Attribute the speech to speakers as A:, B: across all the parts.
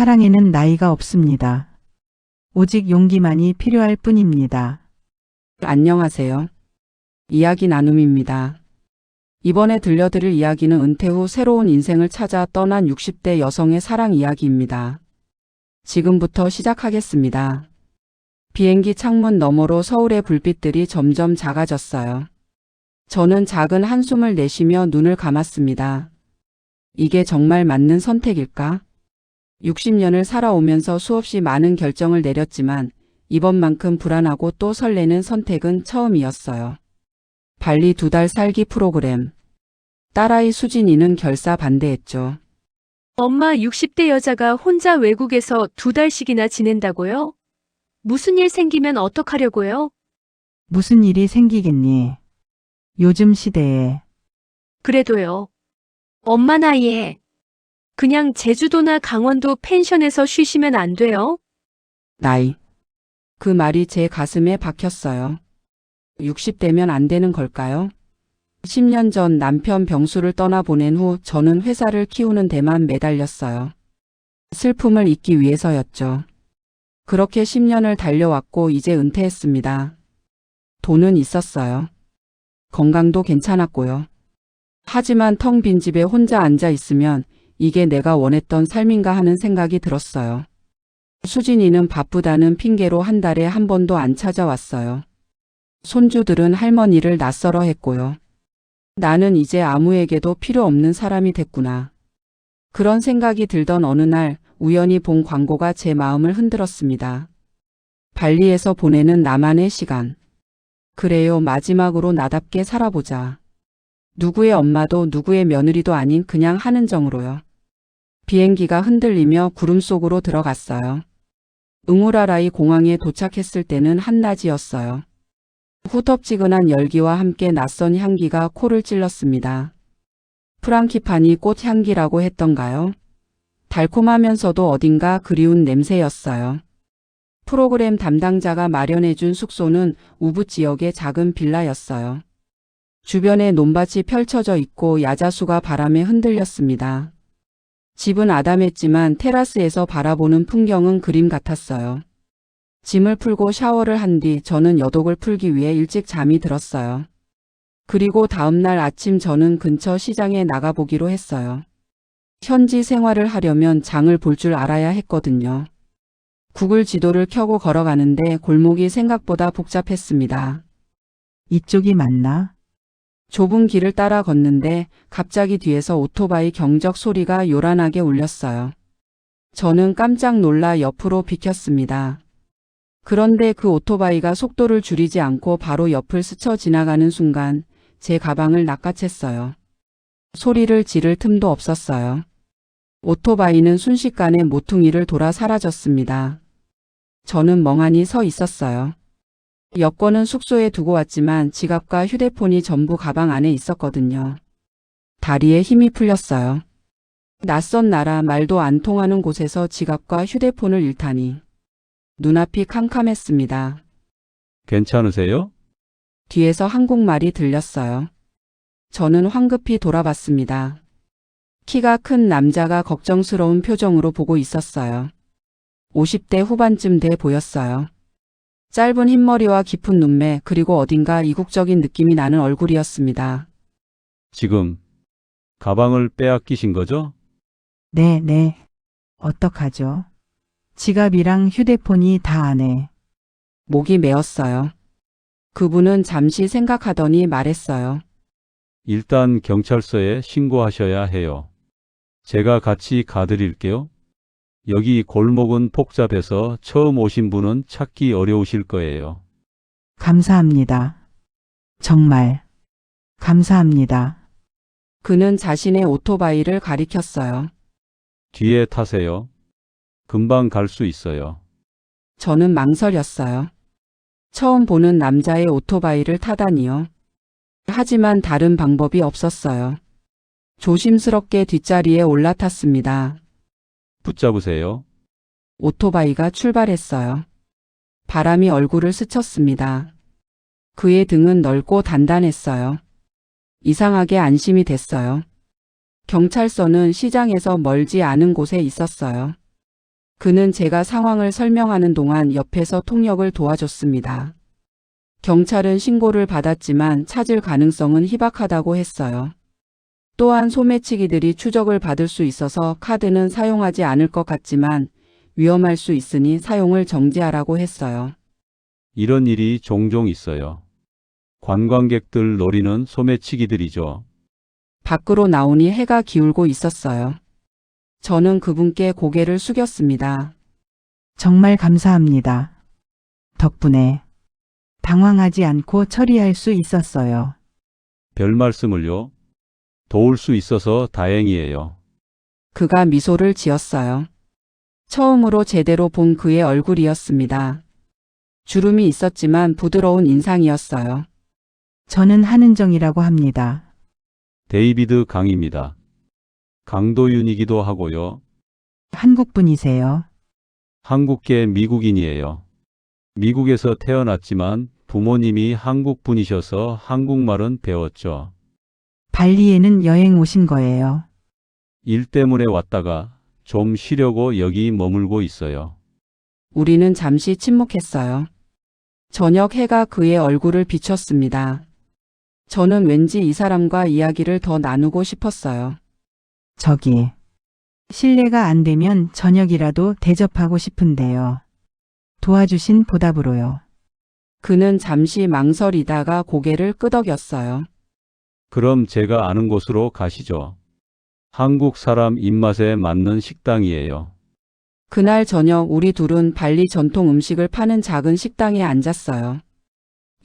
A: 사랑에는 나이가 없습니다. 오직 용기만이 필요할 뿐입니다.
B: 안녕하세요. 이야기 나눔입니다. 이번에 들려드릴 이야기는 은퇴 후 새로운 인생을 찾아 떠난 60대 여성의 사랑 이야기입니다. 지금부터 시작하겠습니다. 비행기 창문 너머로 서울의 불빛들이 점점 작아졌어요. 저는 작은 한숨을 내쉬며 눈을 감았습니다. 이게 정말 맞는 선택일까? 60년을 살아오면서 수없이 많은 결정을 내렸지만 이번만큼 불안하고 또 설레는 선택은 처음이었어요. 발리 2달 살기 프로그램. 딸아이 수진이는 결사 반대했죠.
C: 엄마 60대 여자가 혼자 외국에서 2달씩이나 지낸다고요? 무슨 일 생기면 어떡하려고요?
A: 무슨 일이 생기겠니? 요즘 시대에.
C: 그래도요. 엄마 나이에 그냥 제주도나 강원도 펜션에서 쉬시면 안 돼요?
B: 나이. 그 말이 제 가슴에 박혔어요. 60대면 안 되는 걸까요? 10년 전 남편 병수를 떠나보낸 후 저는 회사를 키우는 데만 매달렸어요. 슬픔을 잊기 위해서였죠. 그렇게 10년을 달려왔고 이제 은퇴했습니다. 돈은 있었어요. 건강도 괜찮았고요. 하지만 텅 빈 집에 혼자 앉아 있으면 이게 내가 원했던 삶인가 하는 생각이 들었어요. 수진이는 바쁘다는 핑계로 한 달에 한 번도 안 찾아왔어요. 손주들은 할머니를 낯설어 했고요. 나는 이제 아무에게도 필요 없는 사람이 됐구나. 그런 생각이 들던 어느 날 우연히 본 광고가 제 마음을 흔들었습니다. 발리에서 보내는 나만의 시간. 그래요, 마지막으로 나답게 살아보자. 누구의 엄마도 누구의 며느리도 아닌 그냥 하는 정으로요. 비행기가 흔들리며 구름 속으로 들어갔어요. 응우라라이 공항에 도착했을 때는 한낮이었어요. 후텁지근한 열기와 함께 낯선 향기가 코를 찔렀습니다. 프랑키파니 꽃향기라고 했던가요? 달콤하면서도 어딘가 그리운 냄새였어요. 프로그램 담당자가 마련해준 숙소는 우붓 지역의 작은 빌라였어요. 주변에 논밭이 펼쳐져 있고 야자수가 바람에 흔들렸습니다. 집은 아담했지만 테라스에서 바라보는 풍경은 그림 같았어요. 짐을 풀고 샤워를 한 뒤 저는 여독을 풀기 위해 일찍 잠이 들었어요. 그리고 다음날 아침 저는 근처 시장에 나가보기로 했어요. 현지 생활을 하려면 장을 볼 줄 알아야 했거든요. 구글 지도를 켜고 걸어가는데 골목이 생각보다 복잡했습니다.
A: 이쪽이 맞나?
B: 좁은 길을 따라 걷는데 갑자기 뒤에서 오토바이 경적 소리가 요란하게 울렸어요. 저는 깜짝 놀라 옆으로 비켰습니다. 그런데 그 오토바이가 속도를 줄이지 않고 바로 옆을 스쳐 지나가는 순간 제 가방을 낚아챘어요. 소리를 지를 틈도 없었어요. 오토바이는 순식간에 모퉁이를 돌아 사라졌습니다. 저는 멍하니 서 있었어요. 여권은 숙소에 두고 왔지만 지갑과 휴대폰이 전부 가방 안에 있었거든요. 다리에 힘이 풀렸어요. 낯선 나라, 말도 안 통하는 곳에서 지갑과 휴대폰을 잃다니. 눈앞이 캄캄했습니다.
D: 괜찮으세요?
B: 뒤에서 한국말이 들렸어요. 저는 황급히 돌아봤습니다. 키가 큰 남자가 걱정스러운 표정으로 보고 있었어요. 50대 후반쯤 돼 보였어요. 짧은 흰머리와 깊은 눈매, 그리고 어딘가 이국적인 느낌이 나는 얼굴이었습니다.
D: 지금 가방을 빼앗기신 거죠?
A: 네. 어떡하죠? 지갑이랑 휴대폰이 다 안에.
B: 목이 메었어요. 그분은 잠시 생각하더니 말했어요.
D: 일단 경찰서에 신고하셔야 해요. 제가 같이 가드릴게요. 여기 골목은 복잡해서 처음 오신 분은 찾기 어려우실 거예요.
A: 감사합니다. 정말. 감사합니다.
B: 그는 자신의 오토바이를 가리켰어요.
D: 뒤에 타세요. 금방 갈 수 있어요.
B: 저는 망설였어요. 처음 보는 남자의 오토바이를 타다니요. 하지만 다른 방법이 없었어요. 조심스럽게 뒷자리에 올라탔습니다.
D: 붙잡으세요.
B: 오토바이가 출발했어요. 바람이 얼굴을 스쳤습니다. 그의 등은 넓고 단단했어요. 이상하게 안심이 됐어요. 경찰서는 시장에서 멀지 않은 곳에 있었어요. 그는 제가 상황을 설명하는 동안 옆에서 통역을 도와줬습니다. 경찰은 신고를 받았지만 찾을 가능성은 희박하다고 했어요. 또한 소매치기들이 추적을 받을 수 있어서 카드는 사용하지 않을 것 같지만 위험할 수 있으니 사용을 정지하라고 했어요.
D: 이런 일이 종종 있어요. 관광객들 노리는 소매치기들이죠.
B: 밖으로 나오니 해가 기울고 있었어요. 저는 그분께 고개를 숙였습니다.
A: 정말 감사합니다. 덕분에 당황하지 않고 처리할 수 있었어요.
D: 별 말씀을요. 도울 수 있어서 다행이에요.
B: 그가 미소를 지었어요. 처음으로 제대로 본 그의 얼굴이었습니다. 주름이 있었지만 부드러운 인상이었어요.
A: 저는 한은정이라고 합니다.
D: 데이비드 강입니다. 강도윤이기도 하고요.
A: 한국 분이세요?
D: 한국계 미국인이에요. 미국에서 태어났지만 부모님이 한국 분이셔서 한국말은 배웠죠.
A: 발리에는 여행 오신 거예요.
D: 일 때문에 왔다가 좀 쉬려고 여기 머물고 있어요.
B: 우리는 잠시 침묵했어요. 저녁 해가 그의 얼굴을 비췄습니다. 저는 왠지 이 사람과 이야기를 더 나누고 싶었어요.
A: 저기, 실례가 안 되면 저녁이라도 대접하고 싶은데요. 도와주신 보답으로요.
B: 그는 잠시 망설이다가 고개를 끄덕였어요.
D: 그럼 제가 아는 곳으로 가시죠. 한국 사람 입맛에 맞는 식당이에요.
B: 그날 저녁 우리 둘은 발리 전통 음식을 파는 작은 식당에 앉았어요.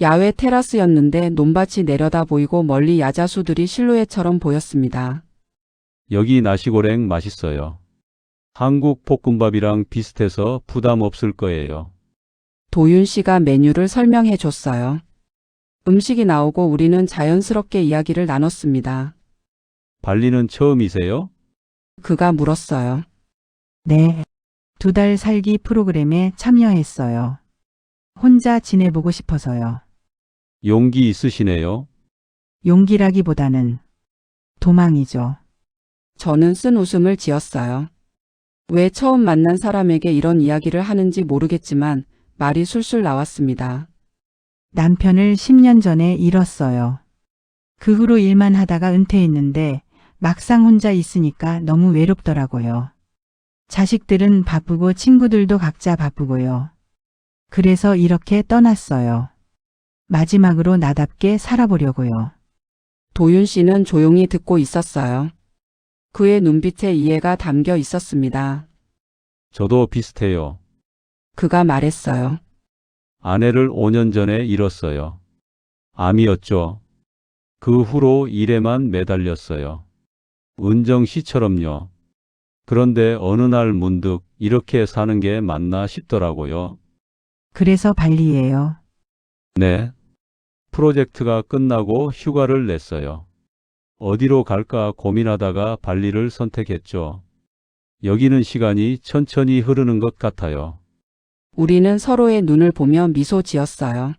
B: 야외 테라스였는데 논밭이 내려다 보이고 멀리 야자수들이 실루엣처럼 보였습니다.
D: 여기 나시고랭 맛있어요. 한국 볶음밥이랑 비슷해서 부담 없을 거예요.
B: 도윤 씨가 메뉴를 설명해 줬어요. 음식이 나오고 우리는 자연스럽게 이야기를 나눴습니다.
D: 발리는 처음이세요?
B: 그가 물었어요.
A: 네. 2달 살기 프로그램에 참여했어요. 혼자 지내보고 싶어서요.
D: 용기 있으시네요.
A: 용기라기보다는 도망이죠.
B: 저는 쓴 웃음을 지었어요. 왜 처음 만난 사람에게 이런 이야기를 하는지 모르겠지만 말이 술술 나왔습니다.
A: 남편을 10년 전에 잃었어요. 그 후로 일만 하다가 은퇴했는데 막상 혼자 있으니까 너무 외롭더라고요. 자식들은 바쁘고 친구들도 각자 바쁘고요. 그래서 이렇게 떠났어요. 마지막으로 나답게 살아보려고요.
B: 도윤 씨는 조용히 듣고 있었어요. 그의 눈빛에 이해가 담겨 있었습니다.
D: 저도 비슷해요.
B: 그가 말했어요.
D: 아내를 5년 전에 잃었어요. 암이었죠. 그 후로 일에만 매달렸어요. 은정 씨처럼요. 그런데 어느 날 문득 이렇게 사는 게 맞나 싶더라고요.
A: 그래서 발리예요.
D: 네. 프로젝트가 끝나고 휴가를 냈어요. 어디로 갈까 고민하다가 발리를 선택했죠. 여기는 시간이 천천히 흐르는 것 같아요.
B: 우리는 서로의 눈을 보며 미소 지었어요.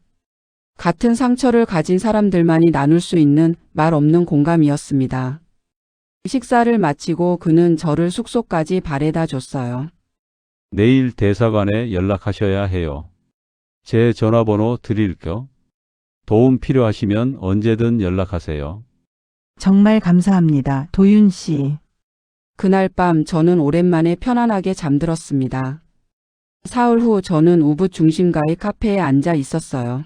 B: 같은 상처를 가진 사람들만이 나눌 수 있는 말 없는 공감이었습니다. 식사를 마치고 그는 저를 숙소까지 바래다 줬어요.
D: 내일 대사관에 연락하셔야 해요. 제 전화번호 드릴게요. 도움 필요하시면 언제든 연락하세요.
A: 정말 감사합니다. 도윤 씨.
B: 그날 밤 저는 오랜만에 편안하게 잠들었습니다. 사흘 후 저는 우붓 중심가의 카페에 앉아 있었어요.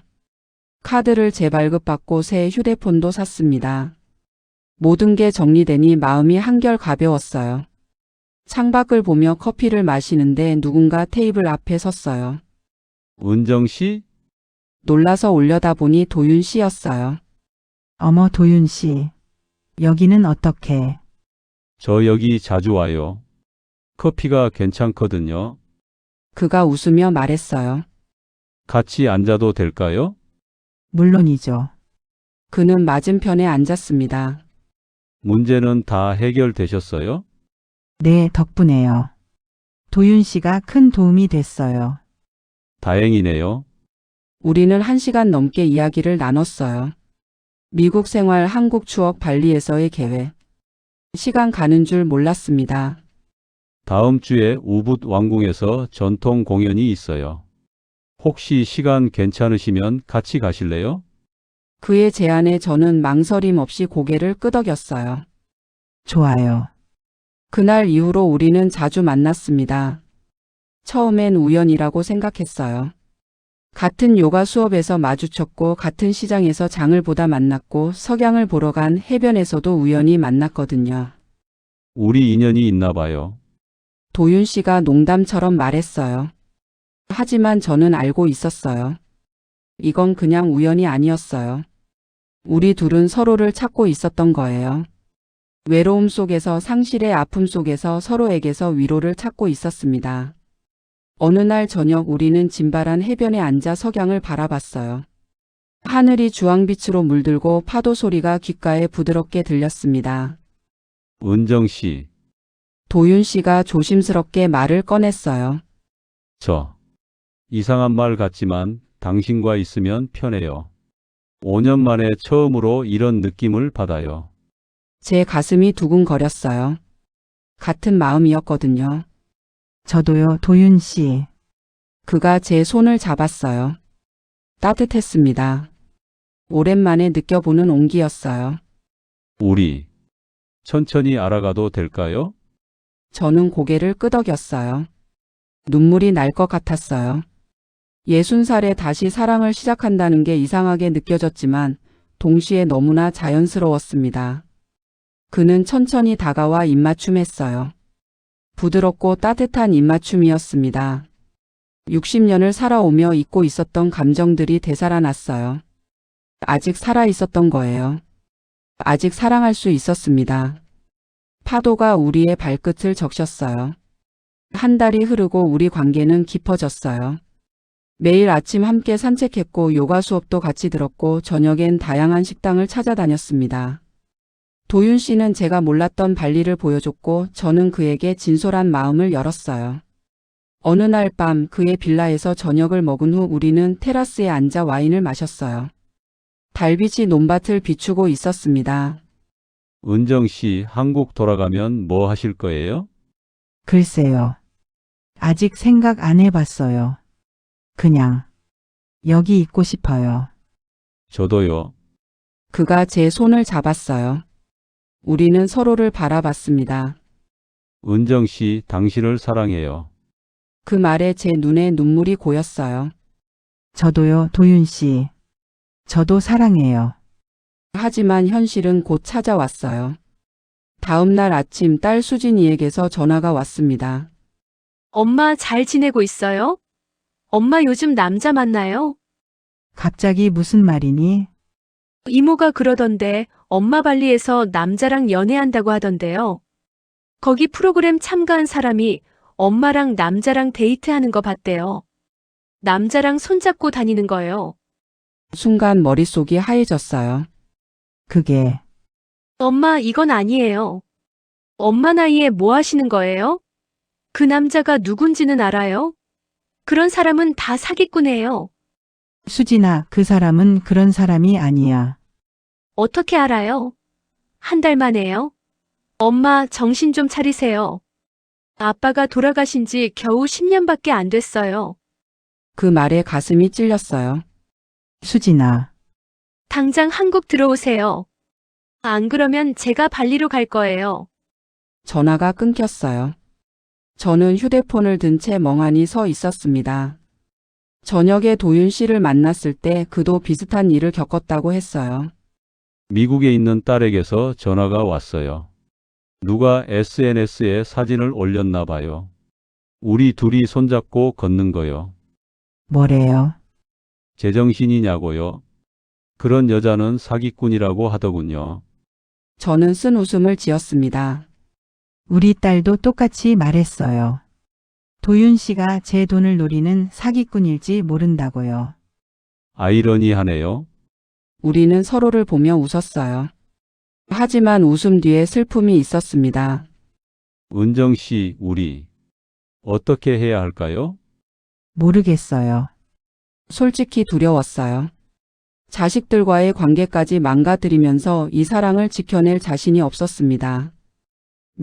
B: 카드를 재발급받고 새 휴대폰도 샀습니다. 모든 게 정리되니 마음이 한결 가벼웠어요. 창밖을 보며 커피를 마시는데 누군가 테이블 앞에 섰어요.
D: 은정 씨?
B: 놀라서 올려다보니 도윤 씨였어요.
A: 어머 도윤 씨. 여기는 어떻게?
D: 저 여기 자주 와요. 커피가 괜찮거든요.
B: 그가 웃으며 말했어요.
D: 같이 앉아도 될까요?
A: 물론이죠.
B: 그는 맞은편에 앉았습니다.
D: 문제는 다 해결되셨어요?
A: 네, 덕분에요. 도윤 씨가 큰 도움이 됐어요.
D: 다행이네요.
B: 우리는 1시간 넘게 이야기를 나눴어요. 미국 생활, 한국 추억, 발리에서의 계획. 시간 가는 줄 몰랐습니다.
D: 다음 주에 우붓 왕궁에서 전통 공연이 있어요. 혹시 시간 괜찮으시면 같이 가실래요?
B: 그의 제안에 저는 망설임 없이 고개를 끄덕였어요.
A: 좋아요.
B: 그날 이후로 우리는 자주 만났습니다. 처음엔 우연이라고 생각했어요. 같은 요가 수업에서 마주쳤고 같은 시장에서 장을 보다 만났고 석양을 보러 간 해변에서도 우연히 만났거든요.
D: 우리 인연이 있나 봐요.
B: 도윤 씨가 농담처럼 말했어요. 하지만 저는 알고 있었어요. 이건 그냥 우연이 아니었어요. 우리 둘은 서로를 찾고 있었던 거예요. 외로움 속에서 상실의 아픔 속에서 서로에게서 위로를 찾고 있었습니다. 어느 날 저녁 우리는 진발한 해변에 앉아 석양을 바라봤어요. 하늘이 주황빛으로 물들고 파도 소리가 귓가에 부드럽게 들렸습니다.
D: 은정 씨,
B: 도윤 씨가 조심스럽게 말을 꺼냈어요.
D: 저 이상한 말 같지만 당신과 있으면 편해요. 5년 만에 처음으로 이런 느낌을 받아요.
B: 제 가슴이 두근거렸어요. 같은 마음이었거든요.
A: 저도요, 도윤 씨.
B: 그가 제 손을 잡았어요. 따뜻했습니다. 오랜만에 느껴보는 온기였어요.
D: 우리 천천히 알아가도 될까요?
B: 저는 고개를 끄덕였어요. 눈물이 날 것 같았어요. 60살에 다시 사랑을 시작한다는 게 이상하게 느껴졌지만 동시에 너무나 자연스러웠습니다. 그는 천천히 다가와 입맞춤했어요. 부드럽고 따뜻한 입맞춤이었습니다. 60년을 살아오며 잊고 있었던 감정들이 되살아났어요. 아직 살아 있었던 거예요. 아직 사랑할 수 있었습니다. 파도가 우리의 발끝을 적셨어요. 한 달이 흐르고 우리 관계는 깊어졌어요. 매일 아침 함께 산책했고 요가 수업도 같이 들었고 저녁엔 다양한 식당을 찾아다녔습니다. 도윤 씨는 제가 몰랐던 발리를 보여줬고 저는 그에게 진솔한 마음을 열었어요. 어느 날 밤 그의 빌라에서 저녁을 먹은 후 우리는 테라스에 앉아 와인을 마셨어요. 달빛이 논밭을 비추고 있었습니다.
D: 은정 씨, 한국 돌아가면 뭐 하실 거예요?
A: 글쎄요. 아직 생각 안 해봤어요. 그냥 여기 있고 싶어요.
D: 저도요.
B: 그가 제 손을 잡았어요. 우리는 서로를 바라봤습니다.
D: 은정 씨, 당신을 사랑해요.
B: 그 말에 제 눈에 눈물이 고였어요.
A: 저도요, 도윤 씨. 저도 사랑해요.
B: 하지만 현실은 곧 찾아왔어요. 다음 날 아침 딸 수진이에게서 전화가 왔습니다.
C: 엄마 잘 지내고 있어요? 엄마 요즘 남자 만나요?
A: 갑자기 무슨 말이니?
C: 이모가 그러던데 엄마 발리에서 남자랑 연애한다고 하던데요. 거기 프로그램 참가한 사람이 엄마랑 남자랑 데이트하는 거 봤대요. 남자랑 손잡고 다니는 거예요.
B: 순간 머릿속이 하얘졌어요.
A: 그게
C: 엄마 이건 아니에요. 엄마 나이에 뭐 하시는 거예요? 그 남자가 누군지는 알아요? 그런 사람은 다 사기꾼이에요.
A: 수진아, 그 사람은 그런 사람이 아니야.
C: 어떻게 알아요? 한 달 만에요? 엄마 정신 좀 차리세요. 아빠가 돌아가신 지 겨우 10년밖에 안 됐어요.
B: 그 말에 가슴이 찔렸어요.
A: 수진아,
C: 당장 한국 들어오세요. 안 그러면 제가 발리로 갈 거예요.
B: 전화가 끊겼어요. 저는 휴대폰을 든 채 멍하니 서 있었습니다. 저녁에 도윤 씨를 만났을 때 그도 비슷한 일을 겪었다고 했어요.
D: 미국에 있는 딸에게서 전화가 왔어요. 누가 SNS에 사진을 올렸나 봐요. 우리 둘이 손잡고 걷는 거요.
A: 뭐래요?
D: 제정신이냐고요. 그런 여자는 사기꾼이라고 하더군요.
B: 저는 쓴 웃음을 지었습니다.
A: 우리 딸도 똑같이 말했어요. 도윤 씨가 제 돈을 노리는 사기꾼일지 모른다고요.
D: 아이러니하네요.
B: 우리는 서로를 보며 웃었어요. 하지만 웃음 뒤에 슬픔이 있었습니다.
D: 은정 씨, 우리 어떻게 해야 할까요?
A: 모르겠어요.
B: 솔직히 두려웠어요. 자식들과의 관계까지 망가뜨리면서 이 사랑을 지켜낼 자신이 없었습니다.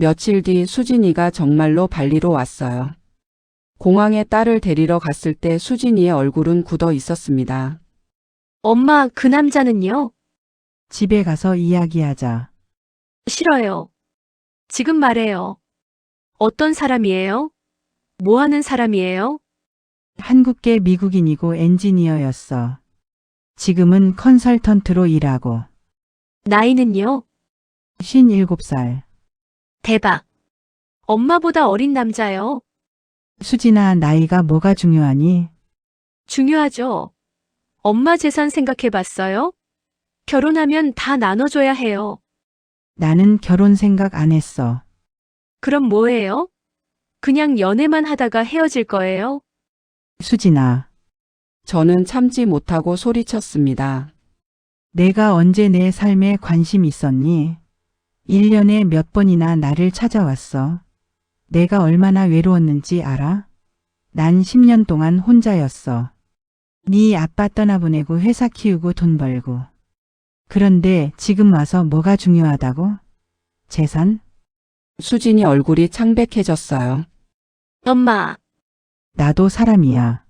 B: 며칠 뒤 수진이가 정말로 발리로 왔어요. 공항에 딸을 데리러 갔을 때 수진이의 얼굴은 굳어 있었습니다.
C: 엄마, 그 남자는요?
A: 집에 가서 이야기하자.
C: 싫어요. 지금 말해요. 어떤 사람이에요? 뭐 하는 사람이에요?
A: 한국계 미국인이고 엔지니어였어. 지금은 컨설턴트로 일하고.
C: 나이는요?
A: 57살.
C: 대박. 엄마보다 어린 남자요.
A: 수진아, 나이가 뭐가 중요하니?
C: 중요하죠. 엄마 재산 생각해 봤어요? 결혼하면 다 나눠줘야 해요.
A: 나는 결혼 생각 안 했어.
C: 그럼 뭐예요? 그냥 연애만 하다가 헤어질 거예요?
A: 수진아,
B: 저는 참지 못하고 소리쳤습니다.
A: 내가 언제 내 삶에 관심 있었니? 1년에 몇 번이나 나를 찾아왔어. 내가 얼마나 외로웠는지 알아? 난 10년 동안 혼자였어. 네 아빠 떠나보내고 회사 키우고 돈 벌고. 그런데 지금 와서 뭐가 중요하다고? 재산?
B: 수진이 얼굴이 창백해졌어요.
C: 엄마,
A: 나도 사람이야.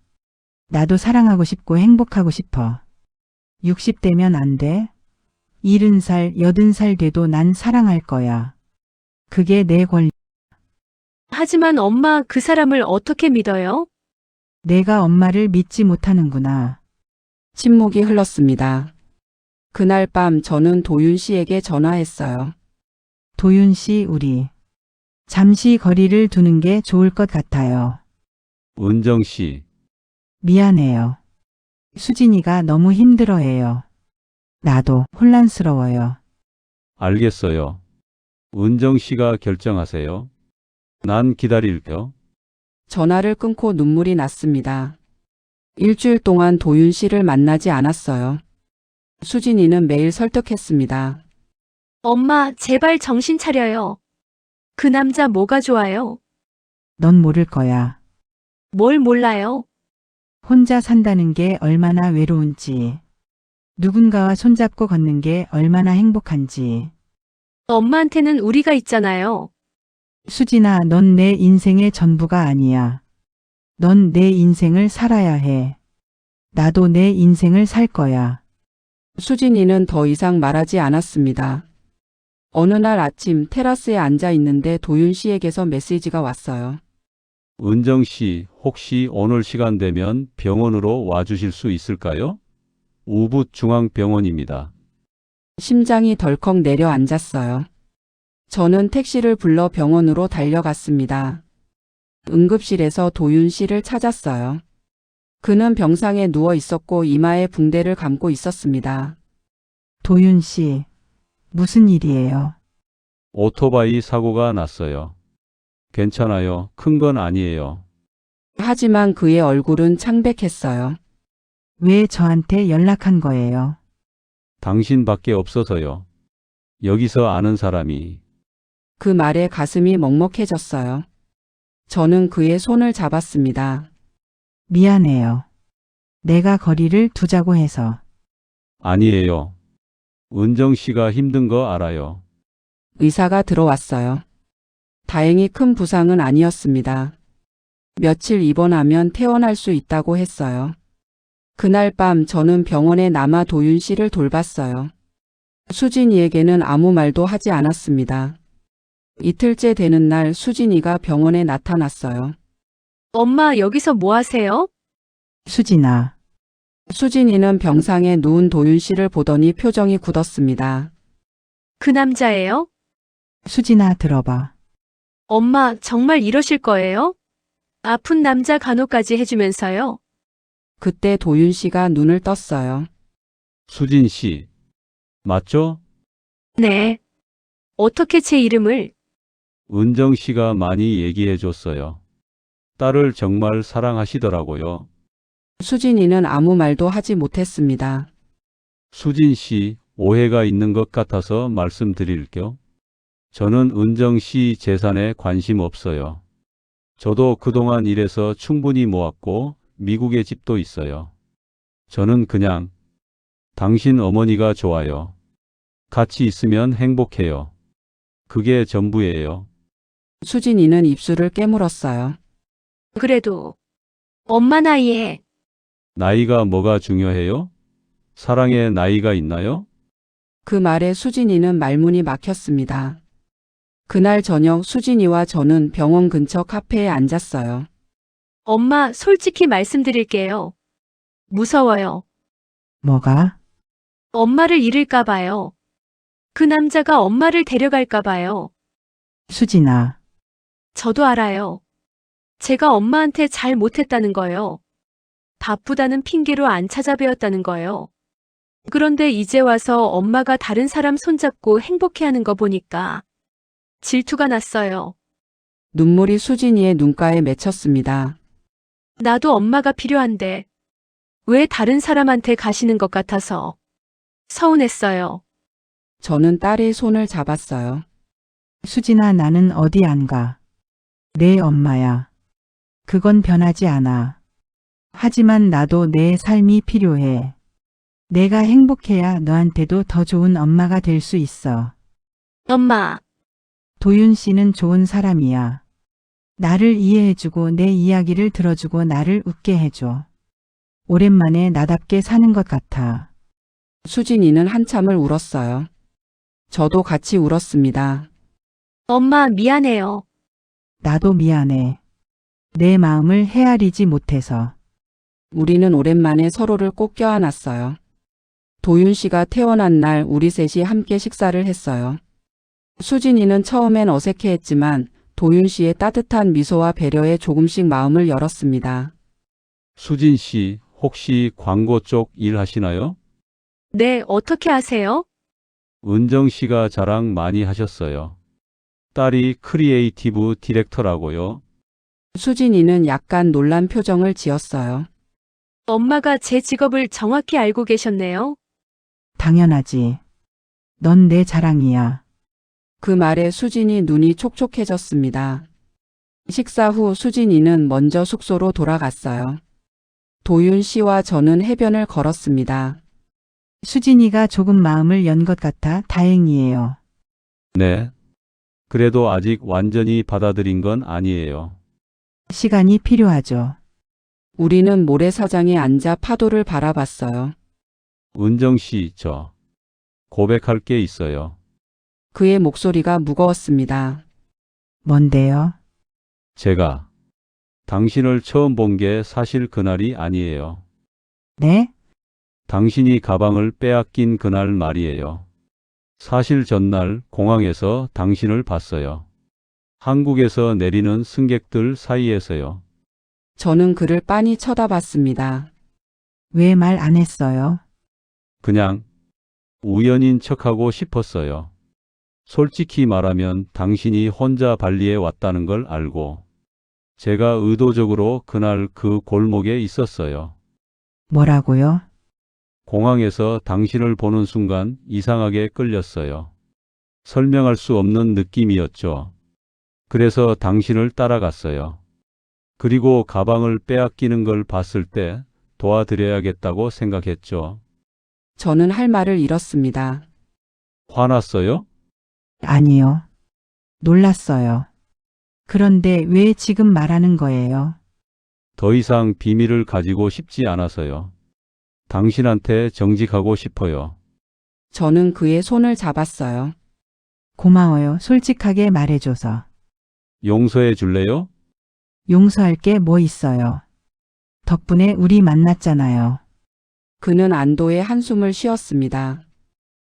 A: 나도 사랑하고 싶고 행복하고 싶어. 60대면 안 돼? 70살, 80살 돼도 난 사랑할 거야. 그게 내 권리.
C: 하지만 엄마 그 사람을 어떻게 믿어요?
A: 내가 엄마를 믿지 못하는구나.
B: 침묵이 흘렀습니다. 그날 밤 저는 도윤 씨에게 전화했어요.
A: 도윤 씨, 우리 잠시 거리를 두는 게 좋을 것 같아요.
D: 은정 씨,
A: 미안해요. 수진이가 너무 힘들어해요. 나도 혼란스러워요.
D: 알겠어요. 은정 씨가 결정하세요. 난 기다릴게요.
B: 전화를 끊고 눈물이 났습니다. 일주일 동안 도윤 씨를 만나지 않았어요. 수진이는 매일 설득했습니다.
C: 엄마, 제발 정신 차려요. 그 남자 뭐가 좋아요?
A: 넌 모를 거야.
C: 뭘 몰라요?
A: 혼자 산다는 게 얼마나 외로운지. 누군가와 손잡고 걷는 게 얼마나 행복한지.
C: 엄마한테는 우리가 있잖아요.
A: 수진아, 넌 내 인생의 전부가 아니야. 넌 내 인생을 살아야 해. 나도 내 인생을 살 거야.
B: 수진이는 더 이상 말하지 않았습니다. 어느 날 아침 테라스에 앉아 있는데 도윤 씨에게서 메시지가 왔어요.
D: 은정 씨, 혹시 오늘 시간 되면 병원으로 와주실 수 있을까요? 우붓중앙병원입니다.
B: 심장이 덜컥 내려앉았어요. 저는 택시를 불러 병원으로 달려갔습니다. 응급실에서 도윤 씨를 찾았어요. 그는 병상에 누워 있었고 이마에 붕대를 감고 있었습니다.
A: 도윤 씨, 무슨 일이에요?
D: 오토바이 사고가 났어요. 괜찮아요. 큰 건 아니에요.
B: 하지만 그의 얼굴은 창백했어요.
A: 왜 저한테 연락한 거예요?
D: 당신밖에 없어서요. 여기서 아는 사람이.
B: 그 말에 가슴이 먹먹해졌어요. 저는 그의 손을 잡았습니다.
A: 미안해요. 내가 거리를 두자고 해서.
D: 아니에요. 은정 씨가 힘든 거 알아요.
B: 의사가 들어왔어요. 다행히 큰 부상은 아니었습니다. 며칠 입원하면 퇴원할 수 있다고 했어요. 그날 밤 저는 병원에 남아 도윤 씨를 돌봤어요. 수진이에게는 아무 말도 하지 않았습니다. 이틀째 되는 날 수진이가 병원에 나타났어요.
C: 엄마, 여기서 뭐 하세요?
A: 수진아,
B: 수진이는 병상에 누운 도윤 씨를 보더니 표정이 굳었습니다.
C: 그 남자예요?
A: 수진아 들어봐.
C: 엄마, 정말 이러실 거예요? 아픈 남자 간호까지 해주면서요?
B: 그때 도윤 씨가 눈을 떴어요.
D: 수진 씨. 맞죠?
C: 네. 어떻게 제 이름을?
D: 은정 씨가 많이 얘기해 줬어요. 딸을 정말 사랑하시더라고요.
B: 수진이는 아무 말도 하지 못했습니다.
D: 수진 씨, 오해가 있는 것 같아서 말씀드릴게요. 저는 은정 씨 재산에 관심 없어요. 저도 그동안 일해서 충분히 모았고 미국에 집도 있어요. 저는 그냥 당신 어머니가 좋아요. 같이 있으면 행복해요. 그게 전부예요.
B: 수진이는 입술을 깨물었어요.
C: 그래도 엄마 나이에
D: 나이가 뭐가 중요해요? 사랑에 나이가 있나요?
B: 그 말에 수진이는 말문이 막혔습니다. 그날 저녁 수진이와 저는 병원 근처 카페에 앉았어요.
C: 엄마 솔직히 말씀드릴게요. 무서워요.
A: 뭐가?
C: 엄마를 잃을까 봐요. 그 남자가 엄마를 데려갈까 봐요.
A: 수진아,
C: 저도 알아요. 제가 엄마한테 잘 못했다는 거요. 바쁘다는 핑계로 안 찾아뵈었다는 거요. 그런데 이제 와서 엄마가 다른 사람 손잡고 행복해하는 거 보니까 질투가 났어요.
B: 눈물이 수진이의 눈가에 맺혔습니다.
C: 나도 엄마가 필요한데 왜 다른 사람한테 가시는 것 같아서 서운했어요.
B: 저는 딸의 손을 잡았어요.
A: 수진아, 나는 어디 안 가. 내 엄마야. 그건 변하지 않아. 하지만 나도 내 삶이 필요해. 내가 행복해야 너한테도 더 좋은 엄마가 될 수 있어.
C: 엄마,
A: 도윤 씨는 좋은 사람이야. 나를 이해해주고 내 이야기를 들어주고 나를 웃게 해줘. 오랜만에 나답게 사는 것 같아.
B: 수진이는 한참을 울었어요. 저도 같이 울었습니다.
C: 엄마 미안해요.
A: 나도 미안해. 내 마음을 헤아리지 못해서.
B: 우리는 오랜만에 서로를 꼭 껴안았어요. 도윤 씨가 태어난 날 우리 셋이 함께 식사를 했어요. 수진이는 처음엔 어색해했지만 도윤 씨의 따뜻한 미소와 배려에 조금씩 마음을 열었습니다.
D: 수진 씨, 혹시 광고 쪽 일 하시나요?
C: 네, 어떻게 아세요?
D: 은정 씨가 자랑 많이 하셨어요. 딸이 크리에이티브 디렉터라고요.
B: 수진이는 약간 놀란 표정을 지었어요.
C: 엄마가 제 직업을 정확히 알고 계셨네요.
A: 당연하지. 넌 내 자랑이야.
B: 그 말에 수진이 눈이 촉촉해졌습니다. 식사 후 수진이는 먼저 숙소로 돌아갔어요. 도윤 씨와 저는 해변을 걸었습니다.
A: 수진이가 조금 마음을 연 것 같아 다행이에요.
D: 네. 그래도 아직 완전히 받아들인 건 아니에요.
A: 시간이 필요하죠.
B: 우리는 모래사장에 앉아 파도를 바라봤어요.
D: 은정 씨, 저 고백할 게 있어요.
B: 그의 목소리가 무거웠습니다.
A: 뭔데요?
D: 제가 당신을 처음 본 게 사실 그날이 아니에요.
A: 네?
D: 당신이 가방을 빼앗긴 그날 말이에요. 사실 전날 공항에서 당신을 봤어요. 한국에서 내리는 승객들 사이에서요.
B: 저는 그를 빤히 쳐다봤습니다.
A: 왜 말 안 했어요?
D: 그냥 우연인 척하고 싶었어요. 솔직히 말하면 당신이 혼자 발리에 왔다는 걸 알고 제가 의도적으로 그날 그 골목에 있었어요.
A: 뭐라고요?
D: 공항에서 당신을 보는 순간 이상하게 끌렸어요. 설명할 수 없는 느낌이었죠. 그래서 당신을 따라갔어요. 그리고 가방을 빼앗기는 걸 봤을 때 도와드려야겠다고 생각했죠.
B: 저는 할 말을 잃었습니다.
D: 화났어요?
A: 아니요. 놀랐어요. 그런데 왜 지금 말하는 거예요?
D: 더 이상 비밀을 가지고 싶지 않아서요. 당신한테 정직하고 싶어요.
B: 저는 그의 손을 잡았어요.
A: 고마워요. 솔직하게 말해줘서.
D: 용서해 줄래요?
A: 용서할 게 뭐 있어요. 덕분에 우리 만났잖아요.
B: 그는 안도의 한숨을 쉬었습니다.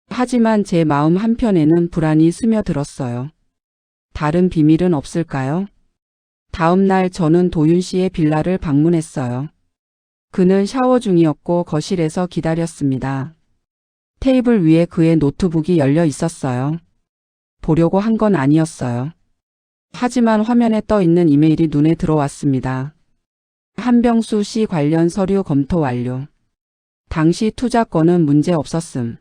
B: 하지만 제 마음 한편에는 불안이 스며들었어요. 다른 비밀은 없을까요? 다음 날 저는 도윤 씨의 빌라를 방문했어요. 그는 샤워 중이었고 거실에서 기다렸습니다. 테이블 위에 그의 노트북이 열려 있었어요. 보려고 한 건 아니었어요. 하지만 화면에 떠 있는 이메일이 눈에 들어왔습니다. 한병수 씨 관련 서류 검토 완료. 당시 투자권은 문제 없었음.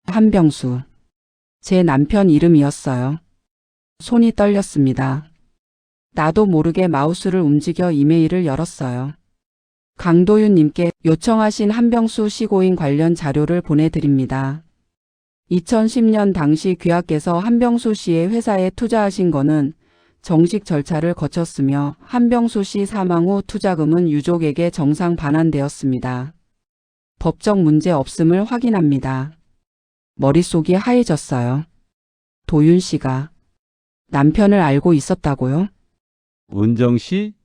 B: 한병수. 제 남편 이름이었어요. 손이 떨렸습니다. 나도 모르게 마우스를 움직여 이메일을 열었어요. 강도윤님께 요청하신 한병수 시고인 관련 자료를 보내드립니다. 2010년 당시 귀하께서 한병수 씨의 회사에 투자하신 거는 정식 절차를 거쳤으며 한병수 씨 사망 후 투자금은 유족에게 정상 반환되었습니다. 법적 문제 없음을 확인합니다. 머릿속이 하얘졌어요. 도윤 씨가 남편을 알고 있었다고요?
D: 은정 씨?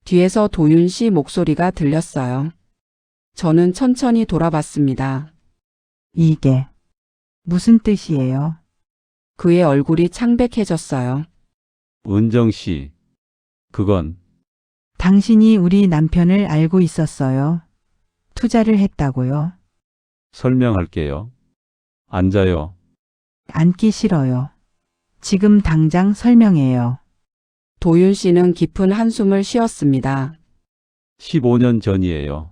B: 뒤에서 도윤 씨 목소리가 들렸어요. 저는 천천히 돌아봤습니다.
A: 이게 무슨 뜻이에요?
B: 그의 얼굴이 창백해졌어요.
D: 은정 씨. 그건
A: 당신이 우리 남편을 알고 있었어요. 투자를 했다고요.
D: 설명할게요. 앉아요.
A: 앉기 싫어요. 지금 당장 설명해요.
B: 도윤 씨는 깊은 한숨을 쉬었습니다.
D: 15년 전이에요.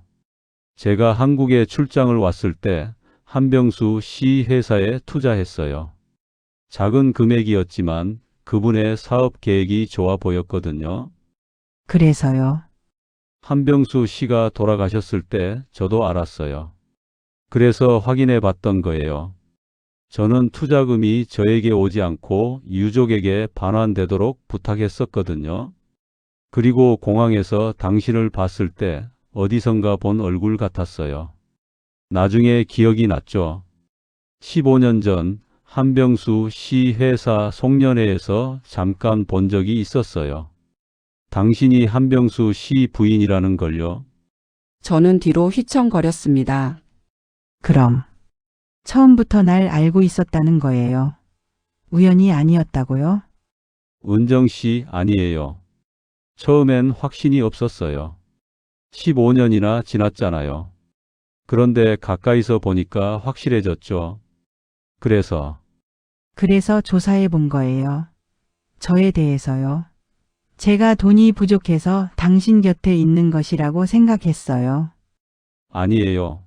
D: 제가 한국에 출장을 왔을 때 한병수 씨 회사에 투자했어요. 작은 금액이었지만 그분의 사업 계획이 좋아 보였거든요.
A: 그래서요.
D: 한병수 씨가 돌아가셨을 때 저도 알았어요. 그래서 확인해 봤던 거예요. 저는 투자금이 저에게 오지 않고 유족에게 반환되도록 부탁했었거든요. 그리고 공항에서 당신을 봤을 때 어디선가 본 얼굴 같았어요. 나중에 기억이 났죠. 15년 전 한병수 씨 회사 송년회에서 잠깐 본 적이 있었어요. 당신이 한병수 씨 부인이라는 걸요.
B: 저는 뒤로 휘청거렸습니다.
A: 그럼 처음부터 날 알고 있었다는 거예요. 우연이 아니었다고요?
D: 은정 씨 아니에요. 처음엔 확신이 없었어요. 15년이나 지났잖아요. 그런데 가까이서 보니까 확실해졌죠. 그래서
A: 조사해 본 거예요. 저에 대해서요. 제가 돈이 부족해서 당신 곁에 있는 것이라고 생각했어요.
D: 아니에요.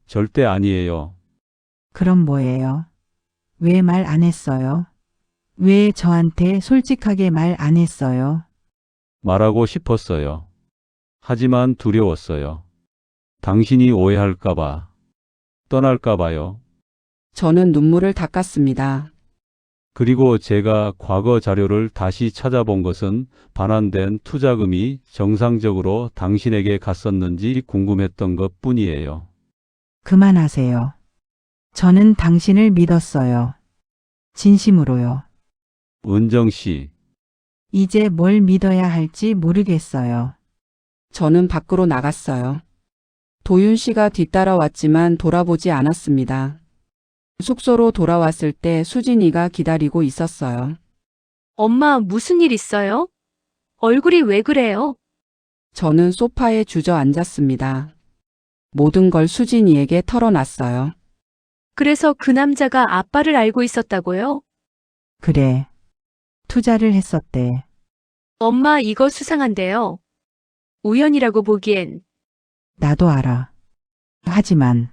D: 절대 아니에요.
A: 그럼 뭐예요? 왜 말 안 했어요? 왜 저한테 솔직하게 말 안 했어요?
D: 말하고 싶었어요. 하지만 두려웠어요. 당신이 오해할까봐, 떠날까봐요.
B: 저는 눈물을 닦았습니다.
D: 그리고 제가 과거 자료를 다시 찾아본 것은 반환된 투자금이 정상적으로 당신에게 갔었는지 궁금했던 것 뿐이에요.
A: 그만하세요. 저는 당신을 믿었어요. 진심으로요.
D: 은정 씨,
A: 이제 뭘 믿어야 할지 모르겠어요.
B: 저는 밖으로 나갔어요. 도윤 씨가 뒤따라왔지만 돌아보지 않았습니다. 숙소로 돌아왔을 때 수진이가 기다리고 있었어요.
C: 엄마, 무슨 일 있어요? 얼굴이 왜 그래요?
B: 저는 소파에 주저앉았습니다. 모든 걸 수진이에게 털어놨어요.
C: 그래서 그 남자가 아빠를 알고 있었다고요?
A: 그래. 투자를 했었대.
C: 엄마, 이거 수상한데요. 우연이라고 보기엔.
A: 나도 알아. 하지만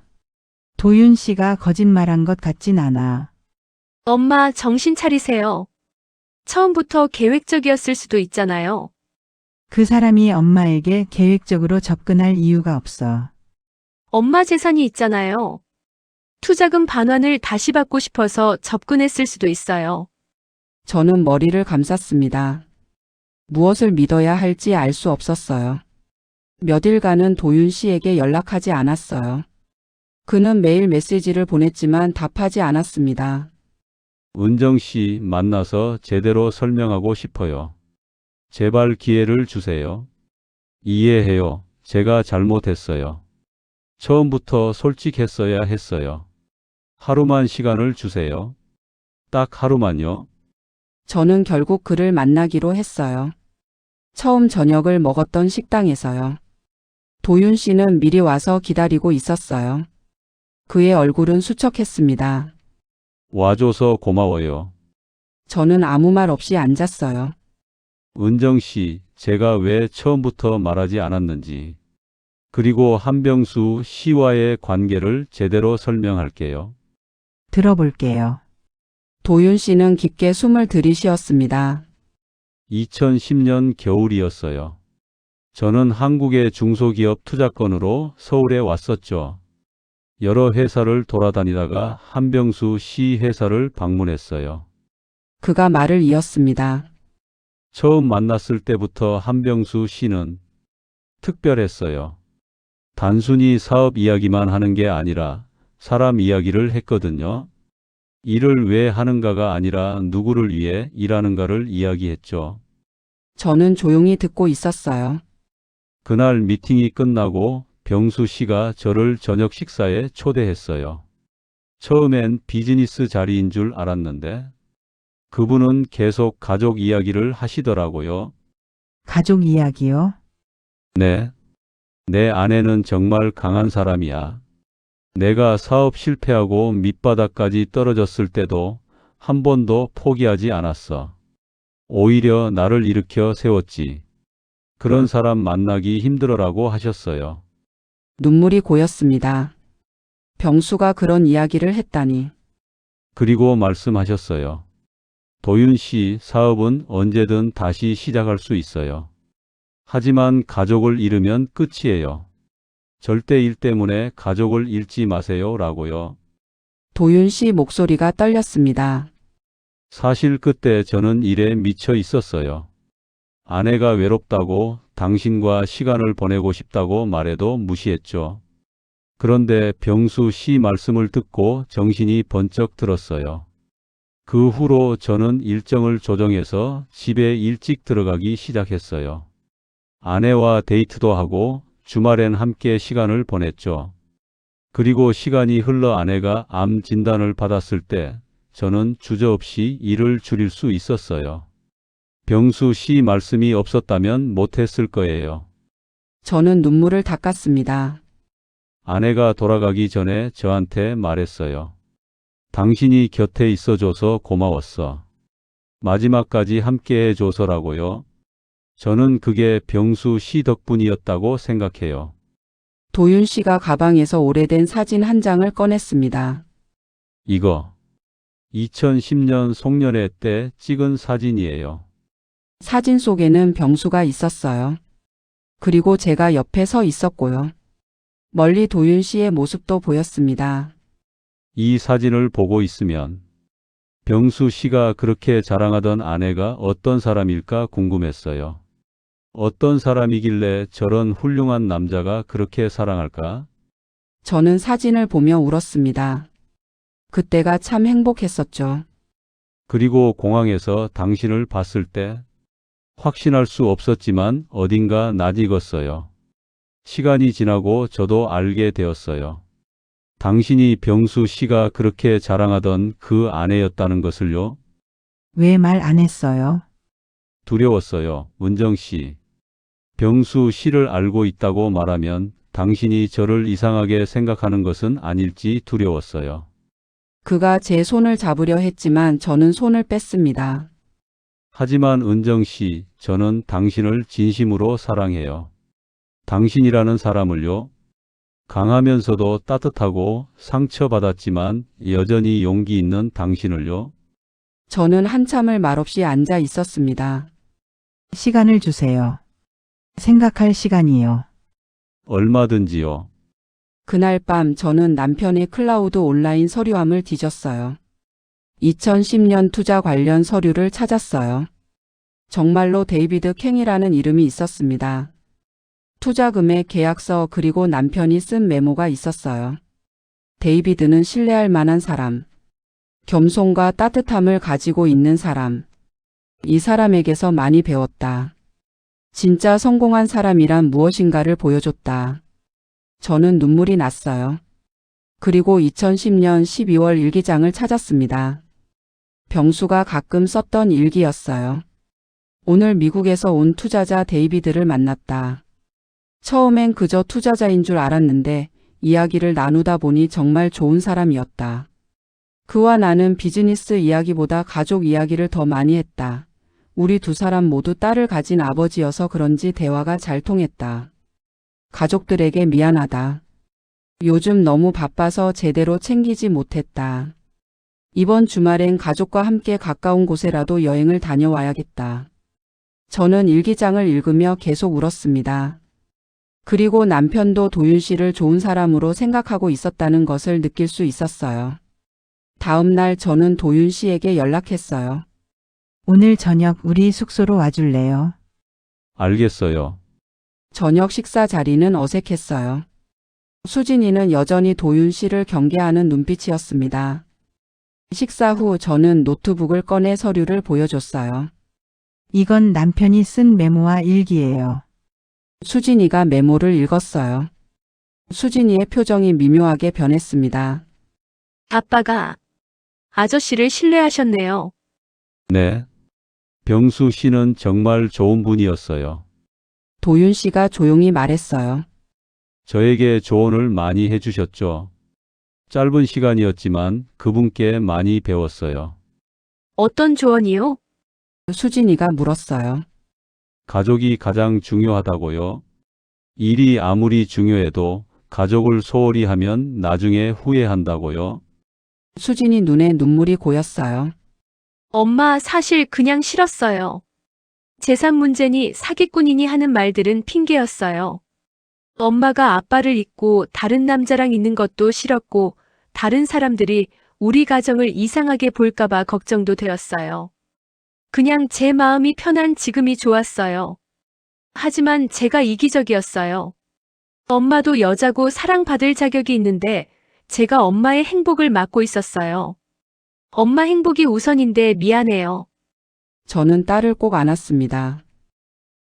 A: 도윤 씨가 거짓말한 것 같진 않아.
C: 엄마, 정신 차리세요. 처음부터 계획적이었을 수도 있잖아요.
A: 그 사람이 엄마에게 계획적으로 접근할 이유가 없어.
C: 엄마 재산이 있잖아요. 투자금 반환을 다시 받고 싶어서 접근했을 수도 있어요.
B: 저는 머리를 감쌌습니다. 무엇을 믿어야 할지 알 수 없었어요. 몇 일간은 도윤 씨에게 연락하지 않았어요. 그는 매일 메시지를 보냈지만 답하지 않았습니다.
D: 은정 씨 만나서 제대로 설명하고 싶어요. 제발 기회를 주세요. 이해해요. 제가 잘못했어요. 처음부터 솔직했어야 했어요. 하루만 시간을 주세요. 딱 하루만요.
B: 저는 결국 그를 만나기로 했어요. 처음 저녁을 먹었던 식당에서요. 도윤 씨는 미리 와서 기다리고 있었어요. 그의 얼굴은 수척했습니다.
D: 와줘서 고마워요.
B: 저는 아무 말 없이 앉았어요.
D: 은정 씨, 제가 왜 처음부터 말하지 않았는지, 그리고 한병수 씨와의 관계를 제대로 설명할게요.
A: 들어볼게요.
B: 도윤 씨는 깊게 숨을 들이쉬었습니다.
D: 2010년 겨울이었어요. 저는 한국의 중소기업 투자건으로 서울에 왔었죠. 여러 회사를 돌아다니다가 한병수 씨 회사를 방문했어요.
B: 그가 말을 이었습니다.
D: 처음 만났을 때부터 한병수 씨는 특별했어요. 단순히 사업 이야기만 하는 게 아니라 사람 이야기를 했거든요. 일을 왜 하는가가 아니라 누구를 위해 일하는가를 이야기했죠.
B: 저는 조용히 듣고 있었어요.
D: 그날 미팅이 끝나고 병수 씨가 저를 저녁 식사에 초대했어요. 처음엔 비즈니스 자리인 줄 알았는데 그분은 계속 가족 이야기를 하시더라고요.
A: 가족 이야기요?
D: 네. 내 아내는 정말 강한 사람이야. 내가 사업 실패하고 밑바닥까지 떨어졌을 때도 한 번도 포기하지 않았어. 오히려 나를 일으켜 세웠지. 그런 사람 만나기 힘들어라고 하셨어요.
B: 눈물이 고였습니다. 병수가 그런 이야기를 했다니.
D: 그리고 말씀하셨어요. 도윤 씨, 사업은 언제든 다시 시작할 수 있어요. 하지만 가족을 잃으면 끝이에요. 절대 일 때문에 가족을 잃지 마세요. 라고요.
B: 도윤 씨 목소리가 떨렸습니다.
D: 사실 그때 저는 일에 미쳐 있었어요. 아내가 외롭다고 당신과 시간을 보내고 싶다고 말해도 무시했죠. 그런데 병수 씨 말씀을 듣고 정신이 번쩍 들었어요. 그 후로 저는 일정을 조정해서 집에 일찍 들어가기 시작했어요. 아내와 데이트도 하고 주말엔 함께 시간을 보냈죠. 그리고 시간이 흘러 아내가 암 진단을 받았을 때 저는 주저없이 일을 줄일 수 있었어요. 병수 씨 말씀이 없었다면 못했을 거예요.
B: 저는 눈물을 닦았습니다.
D: 아내가 돌아가기 전에 저한테 말했어요. 당신이 곁에 있어줘서 고마웠어. 마지막까지 함께 해줘서라고요. 저는 그게 병수 씨 덕분이었다고 생각해요.
B: 도윤 씨가 가방에서 오래된 사진 한 장을 꺼냈습니다.
D: 이거 2010년 송년회 때 찍은 사진이에요.
B: 사진 속에는 병수가 있었어요. 그리고 제가 옆에 서 있었고요. 멀리 도윤 씨의 모습도 보였습니다.
D: 이 사진을 보고 있으면 병수 씨가 그렇게 자랑하던 아내가 어떤 사람일까 궁금했어요. 어떤 사람이길래 저런 훌륭한 남자가 그렇게 사랑할까?
B: 저는 사진을 보며 울었습니다. 그때가 참 행복했었죠.
D: 그리고 공항에서 당신을 봤을 때 확신할 수 없었지만 어딘가 낯익었어요. 시간이 지나고 저도 알게 되었어요. 당신이 병수 씨가 그렇게 자랑하던 그 아내였다는 것을요.
A: 왜 말 안 했어요?
D: 두려웠어요. 은정 씨. 병수 씨를 알고 있다고 말하면 당신이 저를 이상하게 생각하는 것은 아닐지 두려웠어요.
B: 그가 제 손을 잡으려 했지만 저는 손을 뺐습니다.
D: 하지만 은정 씨, 저는 당신을 진심으로 사랑해요. 당신이라는 사람을요. 강하면서도 따뜻하고 상처받았지만 여전히 용기 있는 당신을요.
B: 저는 한참을 말없이 앉아 있었습니다.
A: 시간을 주세요. 생각할 시간이요.
D: 얼마든지요.
B: 그날 밤 저는 남편의 클라우드 온라인 서류함을 뒤졌어요. 2010년 투자 관련 서류를 찾았어요. 정말로 데이비드 캥이라는 이름이 있었습니다. 투자금액 계약서 그리고 남편이 쓴 메모가 있었어요. 데이비드는 신뢰할 만한 사람, 겸손과 따뜻함을 가지고 있는 사람. 이 사람에게서 많이 배웠다. 진짜 성공한 사람이란 무엇인가를 보여줬다. 저는 눈물이 났어요. 그리고 2010년 12월 일기장을 찾았습니다. 병수가 가끔 썼던 일기였어요. 오늘 미국에서 온 투자자 데이비드를 만났다. 처음엔 그저 투자자인 줄 알았는데 이야기를 나누다 보니 정말 좋은 사람이었다. 그와 나는 비즈니스 이야기보다 가족 이야기를 더 많이 했다. 우리 두 사람 모두 딸을 가진 아버지여서 그런지 대화가 잘 통했다. 가족들에게 미안하다. 요즘 너무 바빠서 제대로 챙기지 못했다. 이번 주말엔 가족과 함께 가까운 곳에라도 여행을 다녀와야겠다. 저는 일기장을 읽으며 계속 울었습니다. 그리고 남편도 도윤 씨를 좋은 사람으로 생각하고 있었다는 것을 느낄 수 있었어요. 다음 날 저는 도윤 씨에게 연락했어요.
A: 오늘 저녁 우리 숙소로 와줄래요?
D: 알겠어요.
B: 저녁 식사 자리는 어색했어요. 수진이는 여전히 도윤 씨를 경계하는 눈빛이었습니다. 식사 후 저는 노트북을 꺼내 서류를 보여줬어요.
A: 이건 남편이 쓴 메모와 일기예요.
B: 수진이가 메모를 읽었어요. 수진이의 표정이 미묘하게 변했습니다.
C: 아빠가 아저씨를 신뢰하셨네요.
D: 네. 병수 씨는 정말 좋은 분이었어요.
B: 도윤 씨가 조용히 말했어요.
D: 저에게 조언을 많이 해주셨죠. 짧은 시간이었지만 그분께 많이 배웠어요.
C: 어떤 조언이요?
B: 수진이가 물었어요.
D: 가족이 가장 중요하다고요. 일이 아무리 중요해도 가족을 소홀히 하면 나중에 후회한다고요.
B: 수진이 눈에 눈물이 고였어요.
C: 엄마 사실 그냥 싫었어요. 재산 문제니 사기꾼이니 하는 말들은 핑계였어요. 엄마가 아빠를 잊고 다른 남자랑 있는 것도 싫었고 다른 사람들이 우리 가정을 이상하게 볼까봐 걱정도 되었어요. 그냥 제 마음이 편한 지금이 좋았어요. 하지만 제가 이기적이었어요. 엄마도 여자고 사랑받을 자격이 있는데 제가 엄마의 행복을 막고 있었어요. 엄마 행복이 우선인데 미안해요.
B: 저는 딸을 꼭 안았습니다.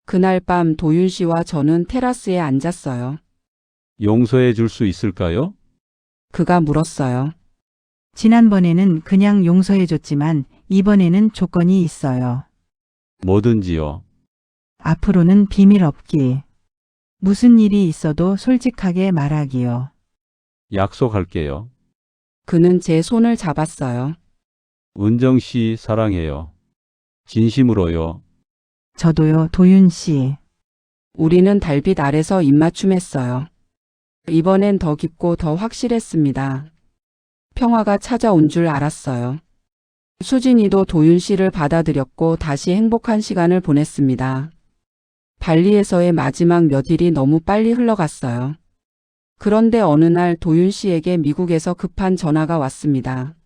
B: 그날 밤 도윤 씨와 저는 테라스에 앉았어요.
D: 용서해 줄 수 있을까요?
B: 그가 물었어요.
A: 지난번에는 그냥 용서해줬지만 이번에는 조건이 있어요.
D: 뭐든지요.
A: 앞으로는 비밀 없기. 무슨 일이 있어도 솔직하게 말하기요.
D: 약속할게요.
B: 그는 제 손을 잡았어요.
D: 은정 씨 사랑해요. 진심으로요.
A: 저도요, 도윤 씨.
B: 우리는 달빛 아래서 입맞춤했어요. 이번엔 더 깊고 더 확실했습니다. 평화가 찾아온 줄 알았어요. 수진이도 도윤 씨를 받아들였고 다시 행복한 시간을 보냈습니다. 발리에서의 마지막 몇 일이 너무 빨리 흘러갔어요. 그런데 어느 날 도윤 씨에게 미국에서 급한 전화가 왔습니다.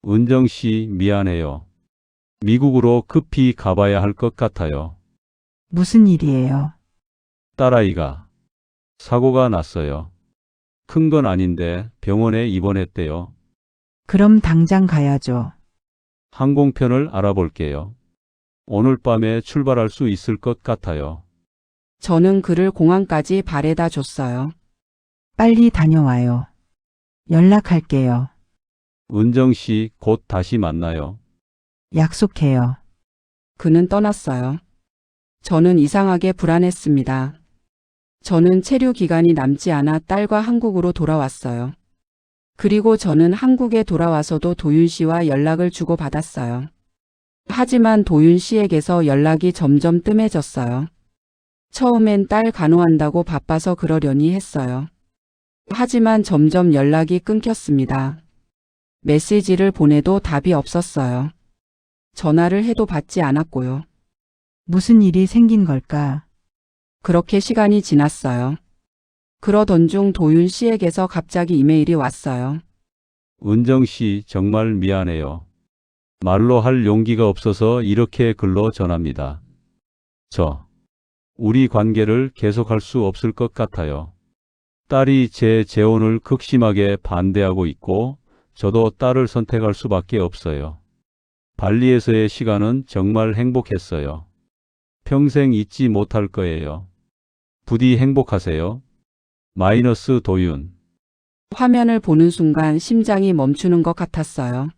D: 은정 씨 미안해요. 미국으로 급히 가봐야 할 것 같아요.
A: 무슨 일이에요?
D: 딸아이가 사고가 났어요. 큰 건 아닌데 병원에 입원했대요.
A: 그럼 당장 가야죠.
D: 항공편을 알아볼게요. 오늘 밤에 출발할 수 있을 것 같아요.
B: 저는 그를 공항까지 바래다 줬어요.
A: 빨리 다녀와요. 연락할게요.
D: 은정 씨 곧 다시 만나요.
A: 약속해요.
B: 그는 떠났어요. 저는 이상하게 불안했습니다. 저는 체류 기간이 남지 않아 딸과 한국으로 돌아왔어요. 그리고 저는 한국에 돌아와서도 도윤 씨와 연락을 주고받았어요. 하지만 도윤 씨에게서 연락이 점점 뜸해졌어요. 처음엔 딸 간호한다고 바빠서 그러려니 했어요. 하지만 점점 연락이 끊겼습니다. 메시지를 보내도 답이 없었어요. 전화를 해도 받지 않았고요.
A: 무슨 일이 생긴 걸까?
B: 그렇게 시간이 지났어요. 그러던 중 도윤 씨에게서 갑자기 이메일이 왔어요.
D: 은정 씨 정말 미안해요. 말로 할 용기가 없어서 이렇게 글로 전합니다. 우리 관계를 계속할 수 없을 것 같아요. 딸이 제 재혼을 극심하게 반대하고 있고 저도 딸을 선택할 수밖에 없어요. 발리에서의 시간은 정말 행복했어요. 평생 잊지 못할 거예요. 부디 행복하세요. 마이너스 도윤.
B: 화면을 보는 순간 심장이 멈추는 것 같았어요.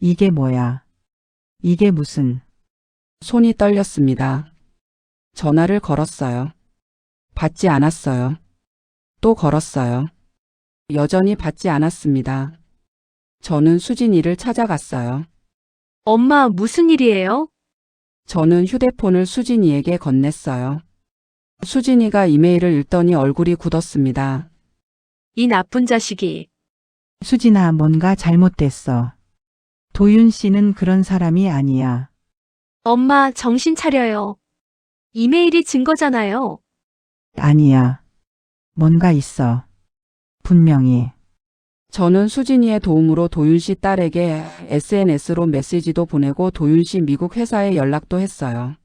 A: 이게 뭐야? 이게 무슨...
B: 손이 떨렸습니다. 전화를 걸었어요. 받지 않았어요. 또 걸었어요. 여전히 받지 않았습니다. 저는 수진이를 찾아갔어요.
C: 엄마 무슨 일이에요?
B: 저는 휴대폰을 수진이에게 건넸어요. 수진이가 이메일을 읽더니 얼굴이 굳었습니다.
C: 이 나쁜 자식이.
A: 수진아, 뭔가 잘못됐어. 도윤 씨는 그런 사람이 아니야.
C: 엄마 정신 차려요. 이메일이 증거잖아요.
A: 아니야. 뭔가 있어. 분명히.
B: 저는 수진이의 도움으로 도윤 씨 딸에게 SNS로 메시지도 보내고 도윤 씨 미국 회사에 연락도 했어요.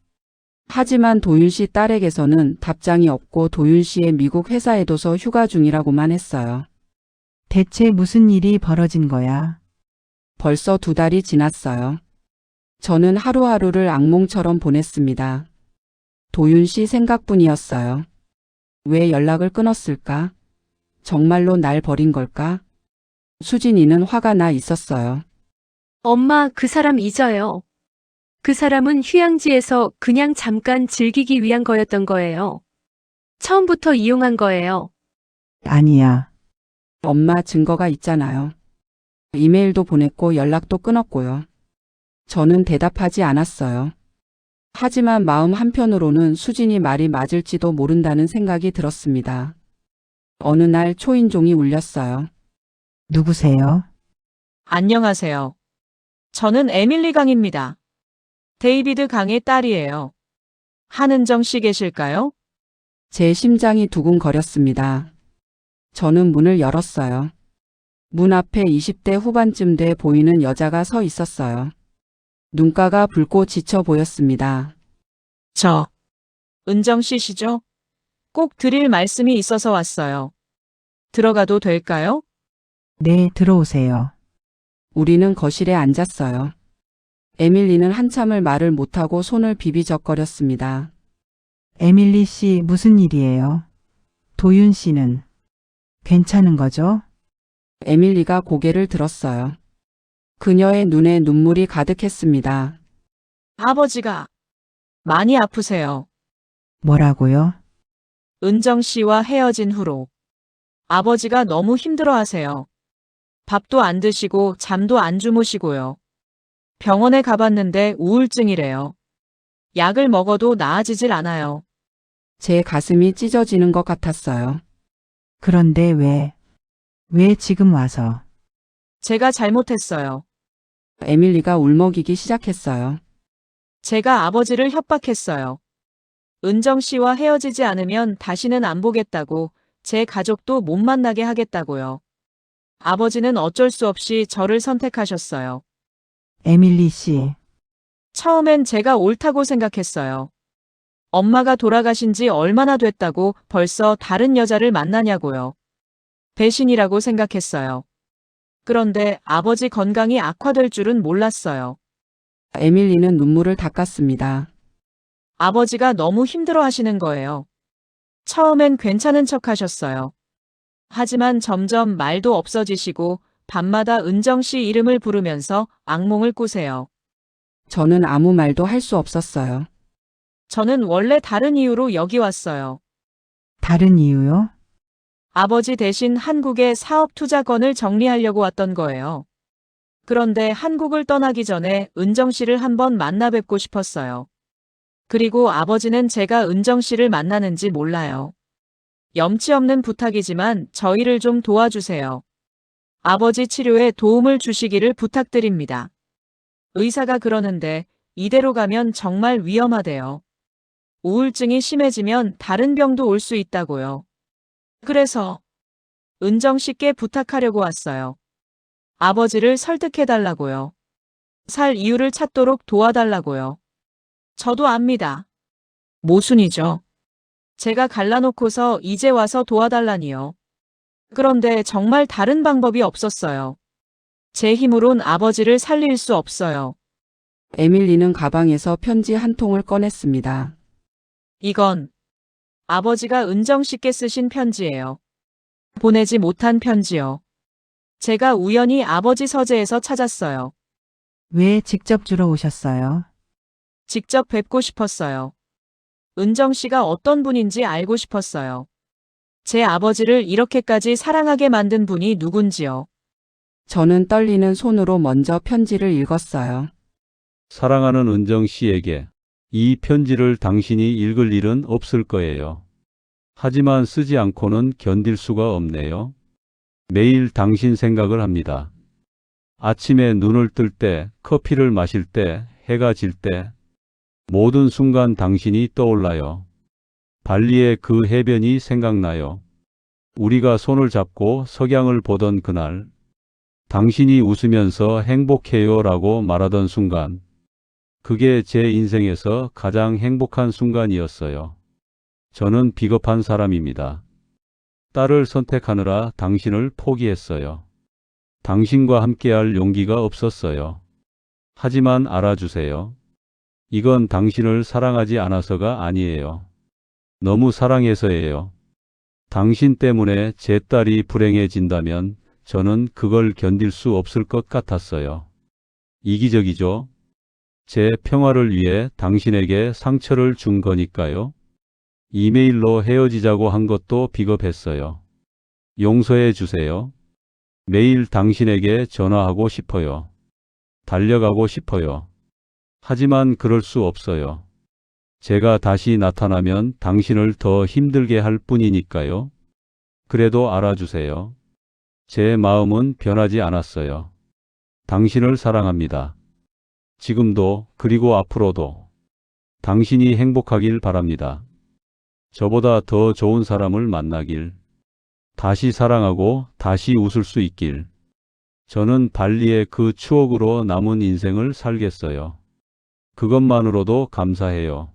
B: 하지만 도윤 씨 딸에게서는 답장이 없고 도윤 씨의 미국 회사에도서 휴가 중이라고만 했어요.
A: 대체 무슨 일이 벌어진 거야?
B: 벌써 2달이 지났어요. 저는 하루하루를 악몽처럼 보냈습니다. 도윤 씨 생각뿐이었어요. 왜 연락을 끊었을까? 정말로 날 버린 걸까? 수진이는 화가 나 있었어요.
C: 엄마, 그 사람 잊어요. 그 사람은 휴양지에서 그냥 잠깐 즐기기 위한 거였던 거예요. 처음부터 이용한 거예요.
A: 아니야.
B: 엄마 증거가 있잖아요. 이메일도 보냈고 연락도 끊었고요. 저는 대답하지 않았어요. 하지만 마음 한편으로는 수진이 말이 맞을지도 모른다는 생각이 들었습니다. 어느 날 초인종이 울렸어요.
A: 누구세요?
E: 안녕하세요. 저는 에밀리 강입니다. 데이비드 강의 딸이에요. 한은정 씨 계실까요?
B: 제 심장이 두근거렸습니다. 저는 문을 열었어요. 문 앞에 20대 후반쯤 돼 보이는 여자가 서 있었어요. 눈가가 붉고 지쳐 보였습니다.
E: 저, 은정 씨시죠? 꼭 드릴 말씀이 있어서 왔어요. 들어가도 될까요?
A: 네, 들어오세요.
B: 우리는 거실에 앉았어요. 에밀리는 한참을 말을 못하고 손을 비비적거렸습니다.
A: 에밀리 씨, 무슨 일이에요? 도윤 씨는 괜찮은 거죠?
B: 에밀리가 고개를 들었어요. 그녀의 눈에 눈물이 가득했습니다.
E: 아버지가 많이 아프세요.
A: 뭐라고요?
E: 은정 씨와 헤어진 후로 아버지가 너무 힘들어하세요. 밥도 안 드시고 잠도 안 주무시고요. 병원에 가봤는데 우울증이래요. 약을 먹어도 나아지질 않아요.
B: 제 가슴이 찢어지는 것 같았어요.
A: 그런데 왜 지금 와서?
E: 제가 잘못했어요.
B: 에밀리가 울먹이기 시작했어요.
E: 제가 아버지를 협박했어요. 은정 씨와 헤어지지 않으면 다시는 안 보겠다고, 제 가족도 못 만나게 하겠다고요. 아버지는 어쩔 수 없이 저를 선택하셨어요.
A: 에밀리 씨,
E: 처음엔 제가 옳다고 생각했어요. 엄마가 돌아가신 지 얼마나 됐다고 벌써 다른 여자를 만나냐고요. 배신이라고 생각했어요. 그런데 아버지 건강이 악화될 줄은 몰랐어요.
B: 에밀리는 눈물을 닦았습니다.
E: 아버지가 너무 힘들어 하시는 거예요. 처음엔 괜찮은 척 하셨어요. 하지만 점점 말도 없어지시고 밤마다 은정 씨 이름을 부르면서 악몽을 꾸세요.
B: 저는 아무 말도 할 수 없었어요.
E: 저는 원래 다른 이유로 여기 왔어요.
A: 다른 이유요?
E: 아버지 대신 한국의 사업 투자건을 정리하려고 왔던 거예요. 그런데 한국을 떠나기 전에 은정 씨를 한번 만나 뵙고 싶었어요. 그리고 아버지는 제가 은정 씨를 만나는지 몰라요. 염치 없는 부탁이지만 저희를 좀 도와주세요. 아버지 치료에 도움을 주시기를 부탁드립니다. 의사가 그러는데 이대로 가면 정말 위험하대요. 우울증이 심해지면 다른 병도 올 수 있다고요. 그래서 은정 씨께 부탁하려고 왔어요. 아버지를 설득해달라고요. 살 이유를 찾도록 도와달라고요. 저도 압니다. 모순이죠. 제가 갈라놓고서 이제 와서 도와달라니요. 그런데 정말 다른 방법이 없었어요. 제 힘으론 아버지를 살릴 수 없어요.
B: 에밀리는 가방에서 편지 한 통을 꺼냈습니다.
E: 이건 아버지가 은정 씨께 쓰신 편지예요. 보내지 못한 편지요. 제가 우연히 아버지 서재에서 찾았어요.
A: 왜 직접 주러 오셨어요?
E: 직접 뵙고 싶었어요. 은정 씨가 어떤 분인지 알고 싶었어요. 제 아버지를 이렇게까지 사랑하게 만든 분이 누군지요.
B: 저는 떨리는 손으로 먼저 편지를 읽었어요.
D: 사랑하는 은정 씨에게 이 편지를 당신이 읽을 일은 없을 거예요. 하지만 쓰지 않고는 견딜 수가 없네요. 매일 당신 생각을 합니다. 아침에 눈을 뜰 때, 커피를 마실 때, 해가 질 때, 모든 순간 당신이 떠올라요. 발리의 그 해변이 생각나요. 우리가 손을 잡고 석양을 보던 그날, 당신이 웃으면서 행복해요 라고 말하던 순간, 그게 제 인생에서 가장 행복한 순간이었어요. 저는 비겁한 사람입니다. 딸을 선택하느라 당신을 포기했어요. 당신과 함께할 용기가 없었어요. 하지만 알아주세요. 이건 당신을 사랑하지 않아서가 아니에요. 너무 사랑해서예요. 당신 때문에 제 딸이 불행해진다면 저는 그걸 견딜 수 없을 것 같았어요. 이기적이죠? 제 평화를 위해 당신에게 상처를 준 거니까요. 이메일로 헤어지자고 한 것도 비겁했어요. 용서해 주세요. 매일 당신에게 전화하고 싶어요. 달려가고 싶어요. 하지만 그럴 수 없어요. 제가 다시 나타나면 당신을 더 힘들게 할 뿐이니까요. 그래도 알아주세요. 제 마음은 변하지 않았어요. 당신을 사랑합니다. 지금도 그리고 앞으로도 당신이 행복하길 바랍니다. 저보다 더 좋은 사람을 만나길, 다시 사랑하고 다시 웃을 수 있길. 저는 발리의 그 추억으로 남은 인생을 살겠어요. 그것만으로도 감사해요.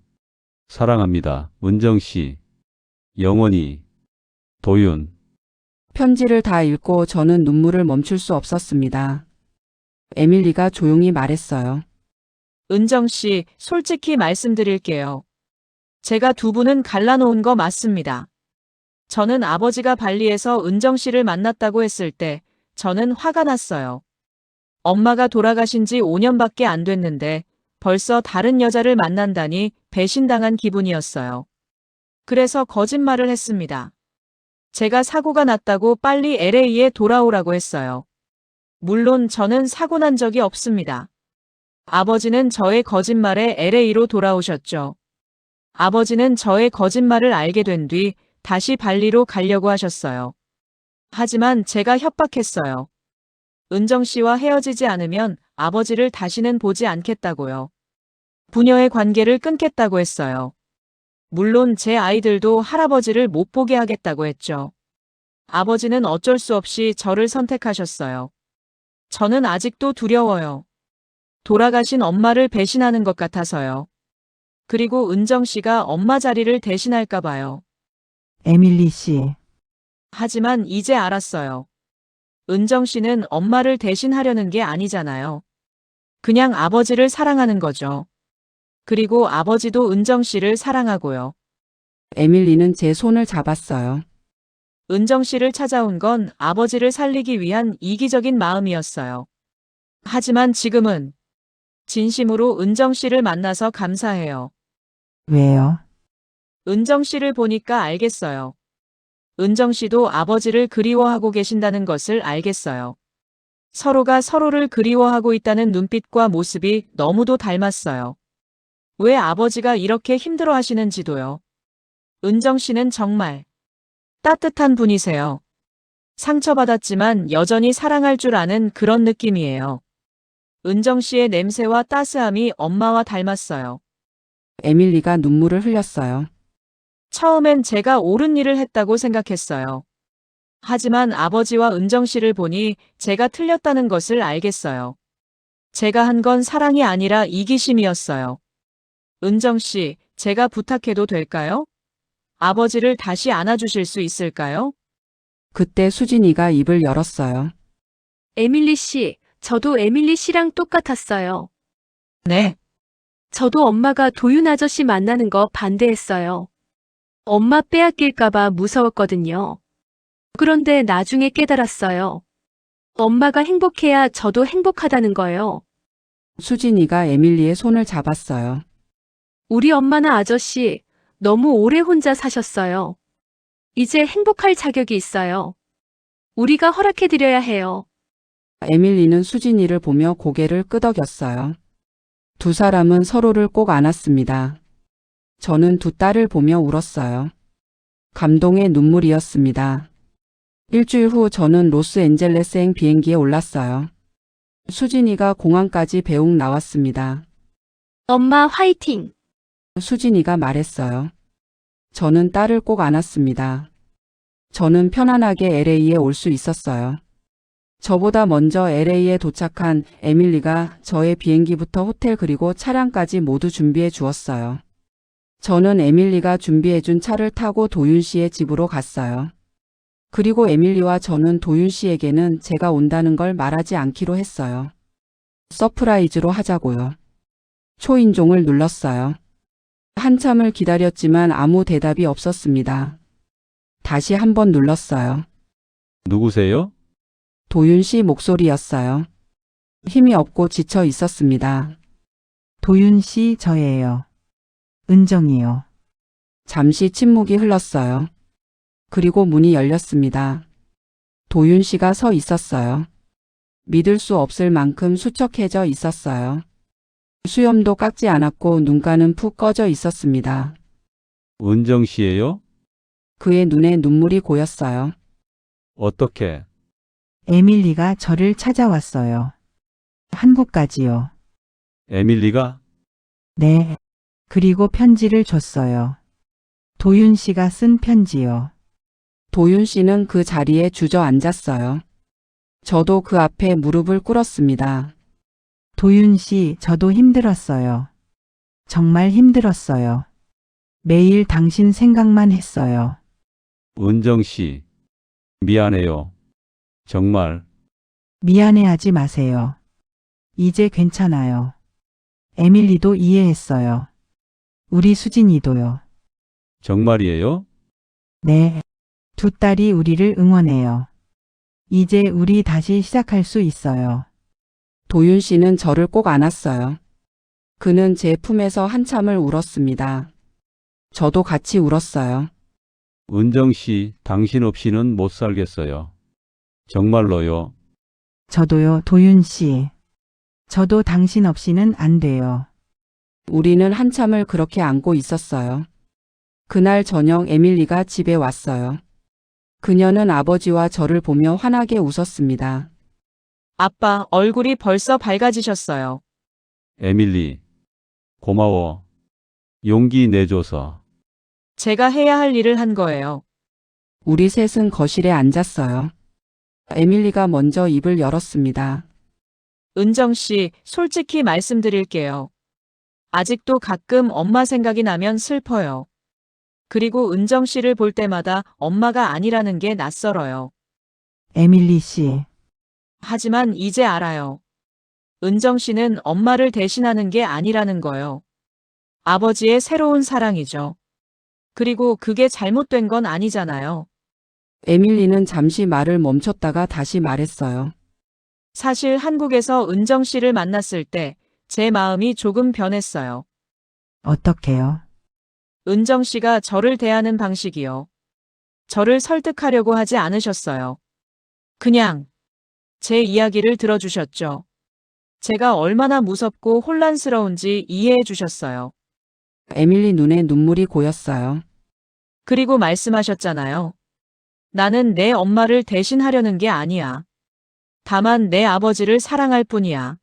D: 사랑합니다. 은정 씨. 영원히. 도윤.
B: 편지를 다 읽고 저는 눈물을 멈출 수 없었습니다. 에밀리가 조용히 말했어요.
E: 은정 씨, 솔직히 말씀드릴게요. 제가 두 분은 갈라놓은 거 맞습니다. 저는 아버지가 발리에서 은정 씨를 만났다고 했을 때 저는 화가 났어요. 엄마가 돌아가신 지 5년밖에 안 됐는데 벌써 다른 여자를 만난다니 배신당한 기분이었어요. 그래서 거짓말을 했습니다. 제가 사고가 났다고 빨리 LA에 돌아오라고 했어요. 물론 저는 사고 난 적이 없습니다. 아버지는 저의 거짓말에 LA로 돌아오셨죠. 아버지는 저의 거짓말을 알게 된 뒤 다시 발리로 가려고 하셨어요. 하지만 제가 협박했어요. 은정 씨와 헤어지지 않으면 아버지를 다시는 보지 않겠다고요. 부녀의 관계를 끊겠다고 했어요. 물론 제 아이들도 할아버지를 못 보게 하겠다고 했죠. 아버지는 어쩔 수 없이 저를 선택하셨어요. 저는 아직도 두려워요. 돌아가신 엄마를 배신하는 것 같아서요. 그리고 은정 씨가 엄마 자리를 대신할까 봐요.
A: 에밀리 씨,
E: 하지만 이제 알았어요. 은정 씨는 엄마를 대신하려는 게 아니잖아요. 그냥 아버지를 사랑하는 거죠. 그리고 아버지도 은정 씨를 사랑하고요.
B: 에밀리는 제 손을 잡았어요.
E: 은정 씨를 찾아온 건 아버지를 살리기 위한 이기적인 마음이었어요. 하지만 지금은 진심으로 은정 씨를 만나서 감사해요.
A: 왜요?
E: 은정 씨를 보니까 알겠어요. 은정 씨도 아버지를 그리워하고 계신다는 것을 알겠어요. 서로가 서로를 그리워하고 있다는 눈빛과 모습이 너무도 닮았어요. 왜 아버지가 이렇게 힘들어 하시는지도요. 은정 씨는 정말 따뜻한 분이세요. 상처받았지만 여전히 사랑할 줄 아는 그런 느낌이에요. 은정 씨의 냄새와 따스함이 엄마와 닮았어요.
B: 에밀리가 눈물을 흘렸어요.
E: 처음엔 제가 옳은 일을 했다고 생각했어요. 하지만 아버지와 은정 씨를 보니 제가 틀렸다는 것을 알겠어요. 제가 한 건 사랑이 아니라 이기심이었어요. 은정 씨, 제가 부탁해도 될까요? 아버지를 다시 안아주실 수 있을까요?
B: 그때 수진이가 입을 열었어요.
C: 에밀리 씨, 저도 에밀리 씨랑 똑같았어요.
E: 네.
C: 저도 엄마가 도윤 아저씨 만나는 거 반대했어요. 엄마 빼앗길까봐 무서웠거든요. 그런데 나중에 깨달았어요. 엄마가 행복해야 저도 행복하다는 거예요.
B: 수진이가 에밀리의 손을 잡았어요.
C: 우리 엄마나 아저씨, 너무 오래 혼자 사셨어요. 이제 행복할 자격이 있어요. 우리가 허락해드려야 해요.
B: 에밀리는 수진이를 보며 고개를 끄덕였어요. 두 사람은 서로를 꼭 안았습니다. 저는 두 딸을 보며 울었어요. 감동의 눈물이었습니다. 일주일 후 저는 로스앤젤레스행 비행기에 올랐어요. 수진이가 공항까지 배웅 나왔습니다.
C: 엄마 화이팅!
B: 수진이가 말했어요. 저는 딸을 꼭 안았습니다. 저는 편안하게 LA에 올 수 있었어요. 저보다 먼저 LA에 도착한 에밀리가 저의 비행기부터 호텔 그리고 차량까지 모두 준비해 주었어요. 저는 에밀리가 준비해준 차를 타고 도윤 씨의 집으로 갔어요. 그리고 에밀리와 저는 도윤 씨에게는 제가 온다는 걸 말하지 않기로 했어요. 서프라이즈로 하자고요. 초인종을 눌렀어요. 한참을 기다렸지만 아무 대답이 없었습니다. 다시 한번 눌렀어요.
D: 누구세요?
B: 도윤 씨 목소리였어요. 힘이 없고 지쳐 있었습니다.
A: 도윤 씨 저예요. 은정이요.
B: 잠시 침묵이 흘렀어요. 그리고 문이 열렸습니다. 도윤 씨가 서 있었어요. 믿을 수 없을 만큼 수척해져 있었어요. 수염도 깎지 않았고 눈가는 푹 꺼져 있었습니다.
D: 은정 씨예요?
B: 그의 눈에 눈물이 고였어요.
D: 어떻게?
A: 에밀리가 저를 찾아왔어요. 한국까지요.
D: 에밀리가?
A: 네. 그리고 편지를 줬어요. 도윤 씨가 쓴 편지요.
B: 도윤 씨는 그 자리에 주저앉았어요. 저도 그 앞에 무릎을 꿇었습니다.
A: 도윤 씨, 저도 힘들었어요. 정말 힘들었어요. 매일 당신 생각만 했어요.
D: 은정 씨. 미안해요. 정말.
A: 미안해하지 마세요. 이제 괜찮아요. 에밀리도 이해했어요. 우리 수진이도요.
D: 정말이에요?
A: 네. 두 딸이 우리를 응원해요. 이제 우리 다시 시작할 수 있어요.
B: 도윤 씨는 저를 꼭 안았어요. 그는 제 품에서 한참을 울었습니다. 저도 같이 울었어요.
D: 은정 씨, 당신 없이는 못 살겠어요. 정말로요.
A: 저도요, 도윤 씨. 저도 당신 없이는 안 돼요.
B: 우리는 한참을 그렇게 안고 있었어요. 그날 저녁 에밀리가 집에 왔어요. 그녀는 아버지와 저를 보며 환하게 웃었습니다.
E: 아빠, 얼굴이 벌써 밝아지셨어요.
D: 에밀리. 고마워. 용기 내줘서.
E: 제가 해야 할 일을 한 거예요.
B: 우리 셋은 거실에 앉았어요. 에밀리가 먼저 입을 열었습니다.
E: 은정 씨, 솔직히 말씀드릴게요. 아직도 가끔 엄마 생각이 나면 슬퍼요. 그리고 은정 씨를 볼 때마다 엄마가 아니라는 게 낯설어요.
A: 에밀리 씨.
E: 하지만 이제 알아요. 은정 씨는 엄마를 대신하는 게 아니라는 거요. 아버지의 새로운 사랑이죠. 그리고 그게 잘못된 건 아니잖아요.
B: 에밀리는 잠시 말을 멈췄다가 다시 말했어요.
E: 사실 한국에서 은정 씨를 만났을 때 제 마음이 조금 변했어요.
A: 어떻게요?
E: 은정 씨가 저를 대하는 방식이요. 저를 설득하려고 하지 않으셨어요. 그냥 제 이야기를 들어주셨죠. 제가 얼마나 무섭고 혼란스러운지 이해해 주셨어요.
B: 에밀리 눈에 눈물이 고였어요.
E: 그리고 말씀하셨잖아요. 나는 내 엄마를 대신하려는 게 아니야. 다만 내 아버지를 사랑할 뿐이야.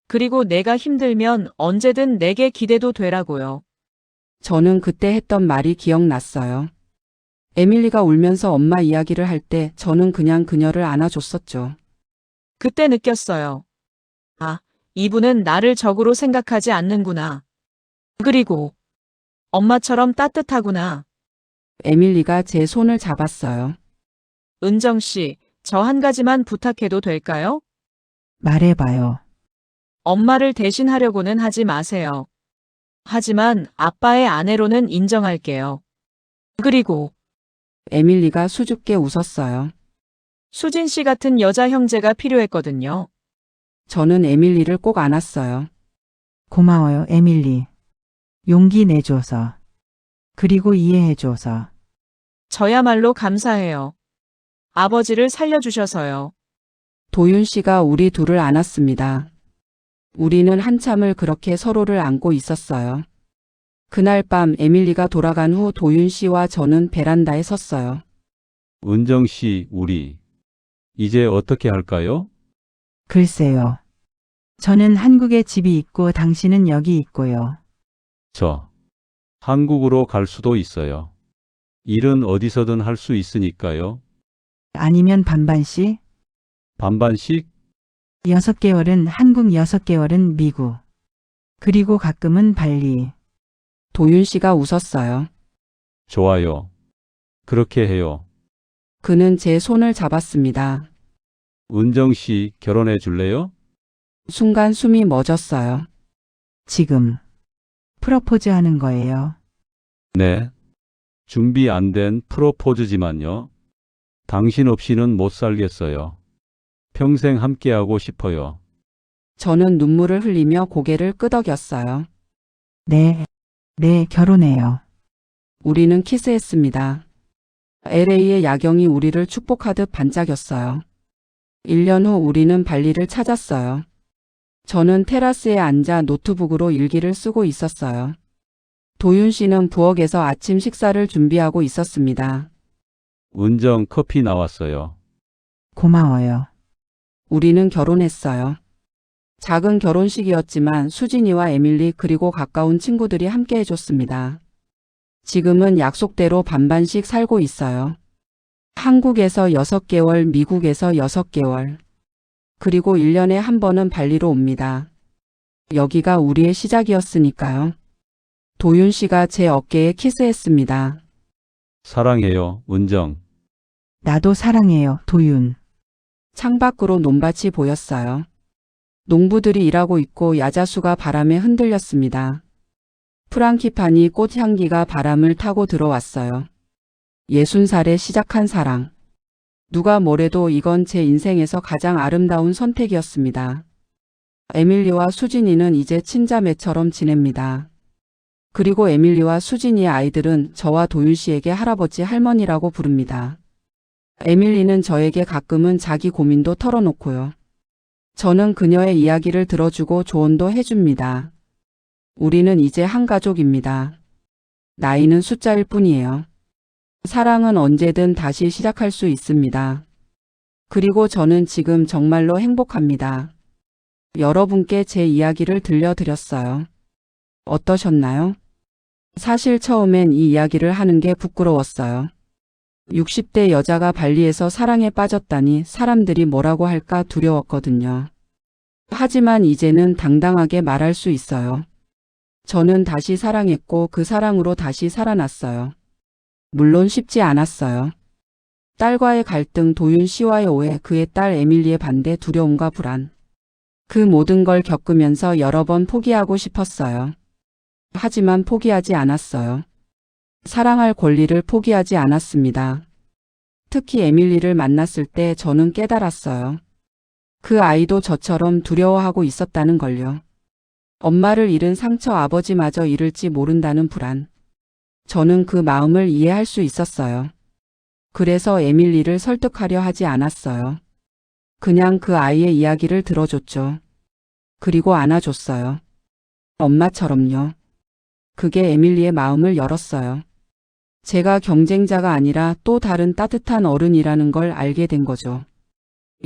E: 그리고 내가 힘들면 언제든 내게 기대도 되라고요.
B: 저는 그때 했던 말이 기억났어요. 에밀리가 울면서 엄마 이야기를 할 때 저는 그냥 그녀를 안아줬었죠.
E: 그때 느꼈어요. 아, 이분은 나를 적으로 생각하지 않는구나. 그리고 엄마처럼 따뜻하구나.
B: 에밀리가 제 손을 잡았어요.
E: 은정 씨, 저 한 가지만 부탁해도 될까요?
A: 말해봐요.
E: 엄마를 대신하려고는 하지 마세요. 하지만 아빠의 아내로는 인정할게요. 그리고
B: 에밀리가 수줍게 웃었어요.
E: 수진 씨 같은 여자 형제가 필요했거든요.
B: 저는 에밀리를 꼭 안았어요.
A: 고마워요, 에밀리. 용기 내줘서. 그리고 이해해줘서.
E: 저야말로 감사해요. 아버지를 살려주셔서요.
B: 도윤 씨가 우리 둘을 안았습니다. 우리는 한참을 그렇게 서로를 안고 있었어요. 그날 밤 에밀리가 돌아간 후 도윤 씨와 저는 베란다에 섰어요.
D: 은정 씨, 우리. 이제 어떻게 할까요?
A: 글쎄요. 저는 한국에 집이 있고 당신은 여기 있고요.
D: 저. 한국으로 갈 수도 있어요. 일은 어디서든 할 수 있으니까요.
A: 아니면 반반씩?
D: 반반씩?
A: 6개월은 한국, 6개월은 미국. 그리고 가끔은 발리.
B: 도윤 씨가 웃었어요.
D: 좋아요. 그렇게 해요.
B: 그는 제 손을 잡았습니다.
D: 은정 씨 결혼해 줄래요?
B: 순간 숨이 멎었어요.
A: 지금 프러포즈 하는 거예요.
D: 네. 준비 안 된 프로포즈지만요. 당신 없이는 못 살겠어요. 평생 함께하고 싶어요.
B: 저는 눈물을 흘리며 고개를 끄덕였어요.
A: 네, 결혼해요.
B: 우리는 키스했습니다. LA의 야경이 우리를 축복하듯 반짝였어요. 1년 후 우리는 발리를 찾았어요. 저는 테라스에 앉아 노트북으로 일기를 쓰고 있었어요. 도윤 씨는 부엌에서 아침 식사를 준비하고 있었습니다.
D: 은정 커피 나왔어요.
A: 고마워요.
B: 우리는 결혼했어요. 작은 결혼식이었지만 수진이와 에밀리 그리고 가까운 친구들이 함께 해줬습니다. 지금은 약속대로 반반씩 살고 있어요. 한국에서 6개월, 미국에서 6개월. 그리고 1년에 한 번은 발리로 옵니다. 여기가 우리의 시작이었으니까요. 도윤 씨가 제 어깨에 키스했습니다.
D: 사랑해요, 은정.
A: 나도 사랑해요, 도윤.
B: 창밖으로 논밭이 보였어요. 농부들이 일하고 있고 야자수가 바람에 흔들렸습니다. 프랑키파니 꽃향기가 바람을 타고 들어왔어요. 60살에 시작한 사랑. 누가 뭐래도 이건 제 인생에서 가장 아름다운 선택이었습니다. 에밀리와 수진이는 이제 친자매처럼 지냅니다. 그리고 에밀리와 수진이의 아이들은 저와 도윤 씨에게 할아버지 할머니라고 부릅니다. 에밀리는 저에게 가끔은 자기 고민도 털어놓고요. 저는 그녀의 이야기를 들어주고 조언도 해줍니다. 우리는 이제 한 가족입니다. 나이는 숫자일 뿐이에요. 사랑은 언제든 다시 시작할 수 있습니다. 그리고 저는 지금 정말로 행복합니다. 여러분께 제 이야기를 들려드렸어요. 어떠셨나요? 사실 처음엔 이 이야기를 하는 게 부끄러웠어요. 60대 여자가 발리에서 사랑에 빠졌다니 사람들이 뭐라고 할까 두려웠거든요. 하지만 이제는 당당하게 말할 수 있어요. 저는 다시 사랑했고 그 사랑으로 다시 살아났어요. 물론 쉽지 않았어요. 딸과의 갈등, 도윤 씨와의 오해, 그의 딸 에밀리의 반대, 두려움과 불안. 그 모든 걸 겪으면서 여러 번 포기하고 싶었어요. 하지만 포기하지 않았어요. 사랑할 권리를 포기하지 않았습니다. 특히 에밀리를 만났을 때 저는 깨달았어요. 그 아이도 저처럼 두려워하고 있었다는 걸요. 엄마를 잃은 상처, 아버지마저 잃을지 모른다는 불안. 저는 그 마음을 이해할 수 있었어요. 그래서 에밀리를 설득하려 하지 않았어요. 그냥 그 아이의 이야기를 들어줬죠. 그리고 안아줬어요. 엄마처럼요. 그게 에밀리의 마음을 열었어요. 제가 경쟁자가 아니라 또 다른 따뜻한 어른이라는 걸 알게 된 거죠.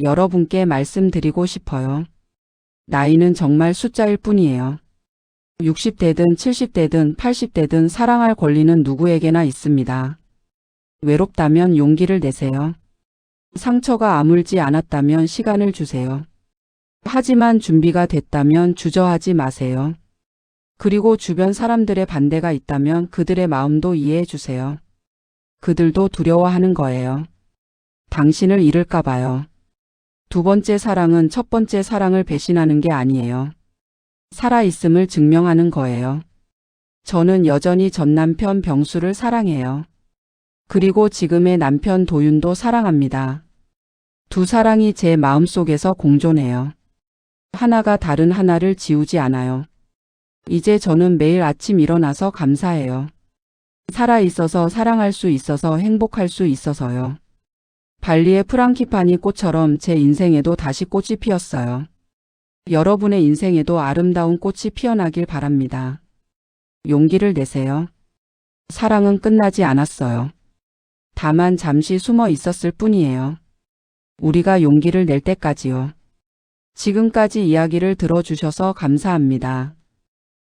B: 여러분께 말씀드리고 싶어요. 나이는 정말 숫자일 뿐이에요. 60대든 70대든 80대든 사랑할 권리는 누구에게나 있습니다. 외롭다면 용기를 내세요. 상처가 아물지 않았다면 시간을 주세요. 하지만 준비가 됐다면 주저하지 마세요. 그리고 주변 사람들의 반대가 있다면 그들의 마음도 이해해 주세요. 그들도 두려워하는 거예요. 당신을 잃을까 봐요. 두 번째 사랑은 첫 번째 사랑을 배신하는 게 아니에요. 살아있음을 증명하는 거예요. 저는 여전히 전 남편 병수를 사랑해요. 그리고 지금의 남편 도윤도 사랑합니다. 두 사랑이 제 마음속에서 공존해요. 하나가 다른 하나를 지우지 않아요. 이제 저는 매일 아침 일어나서 감사해요. 살아있어서, 사랑할 수 있어서, 행복할 수 있어서요. 발리의 프랑키파니 꽃처럼 제 인생에도 다시 꽃이 피었어요. 여러분의 인생에도 아름다운 꽃이 피어나길 바랍니다. 용기를 내세요. 사랑은 끝나지 않았어요. 다만 잠시 숨어 있었을 뿐이에요. 우리가 용기를 낼 때까지요. 지금까지 이야기를 들어주셔서 감사합니다.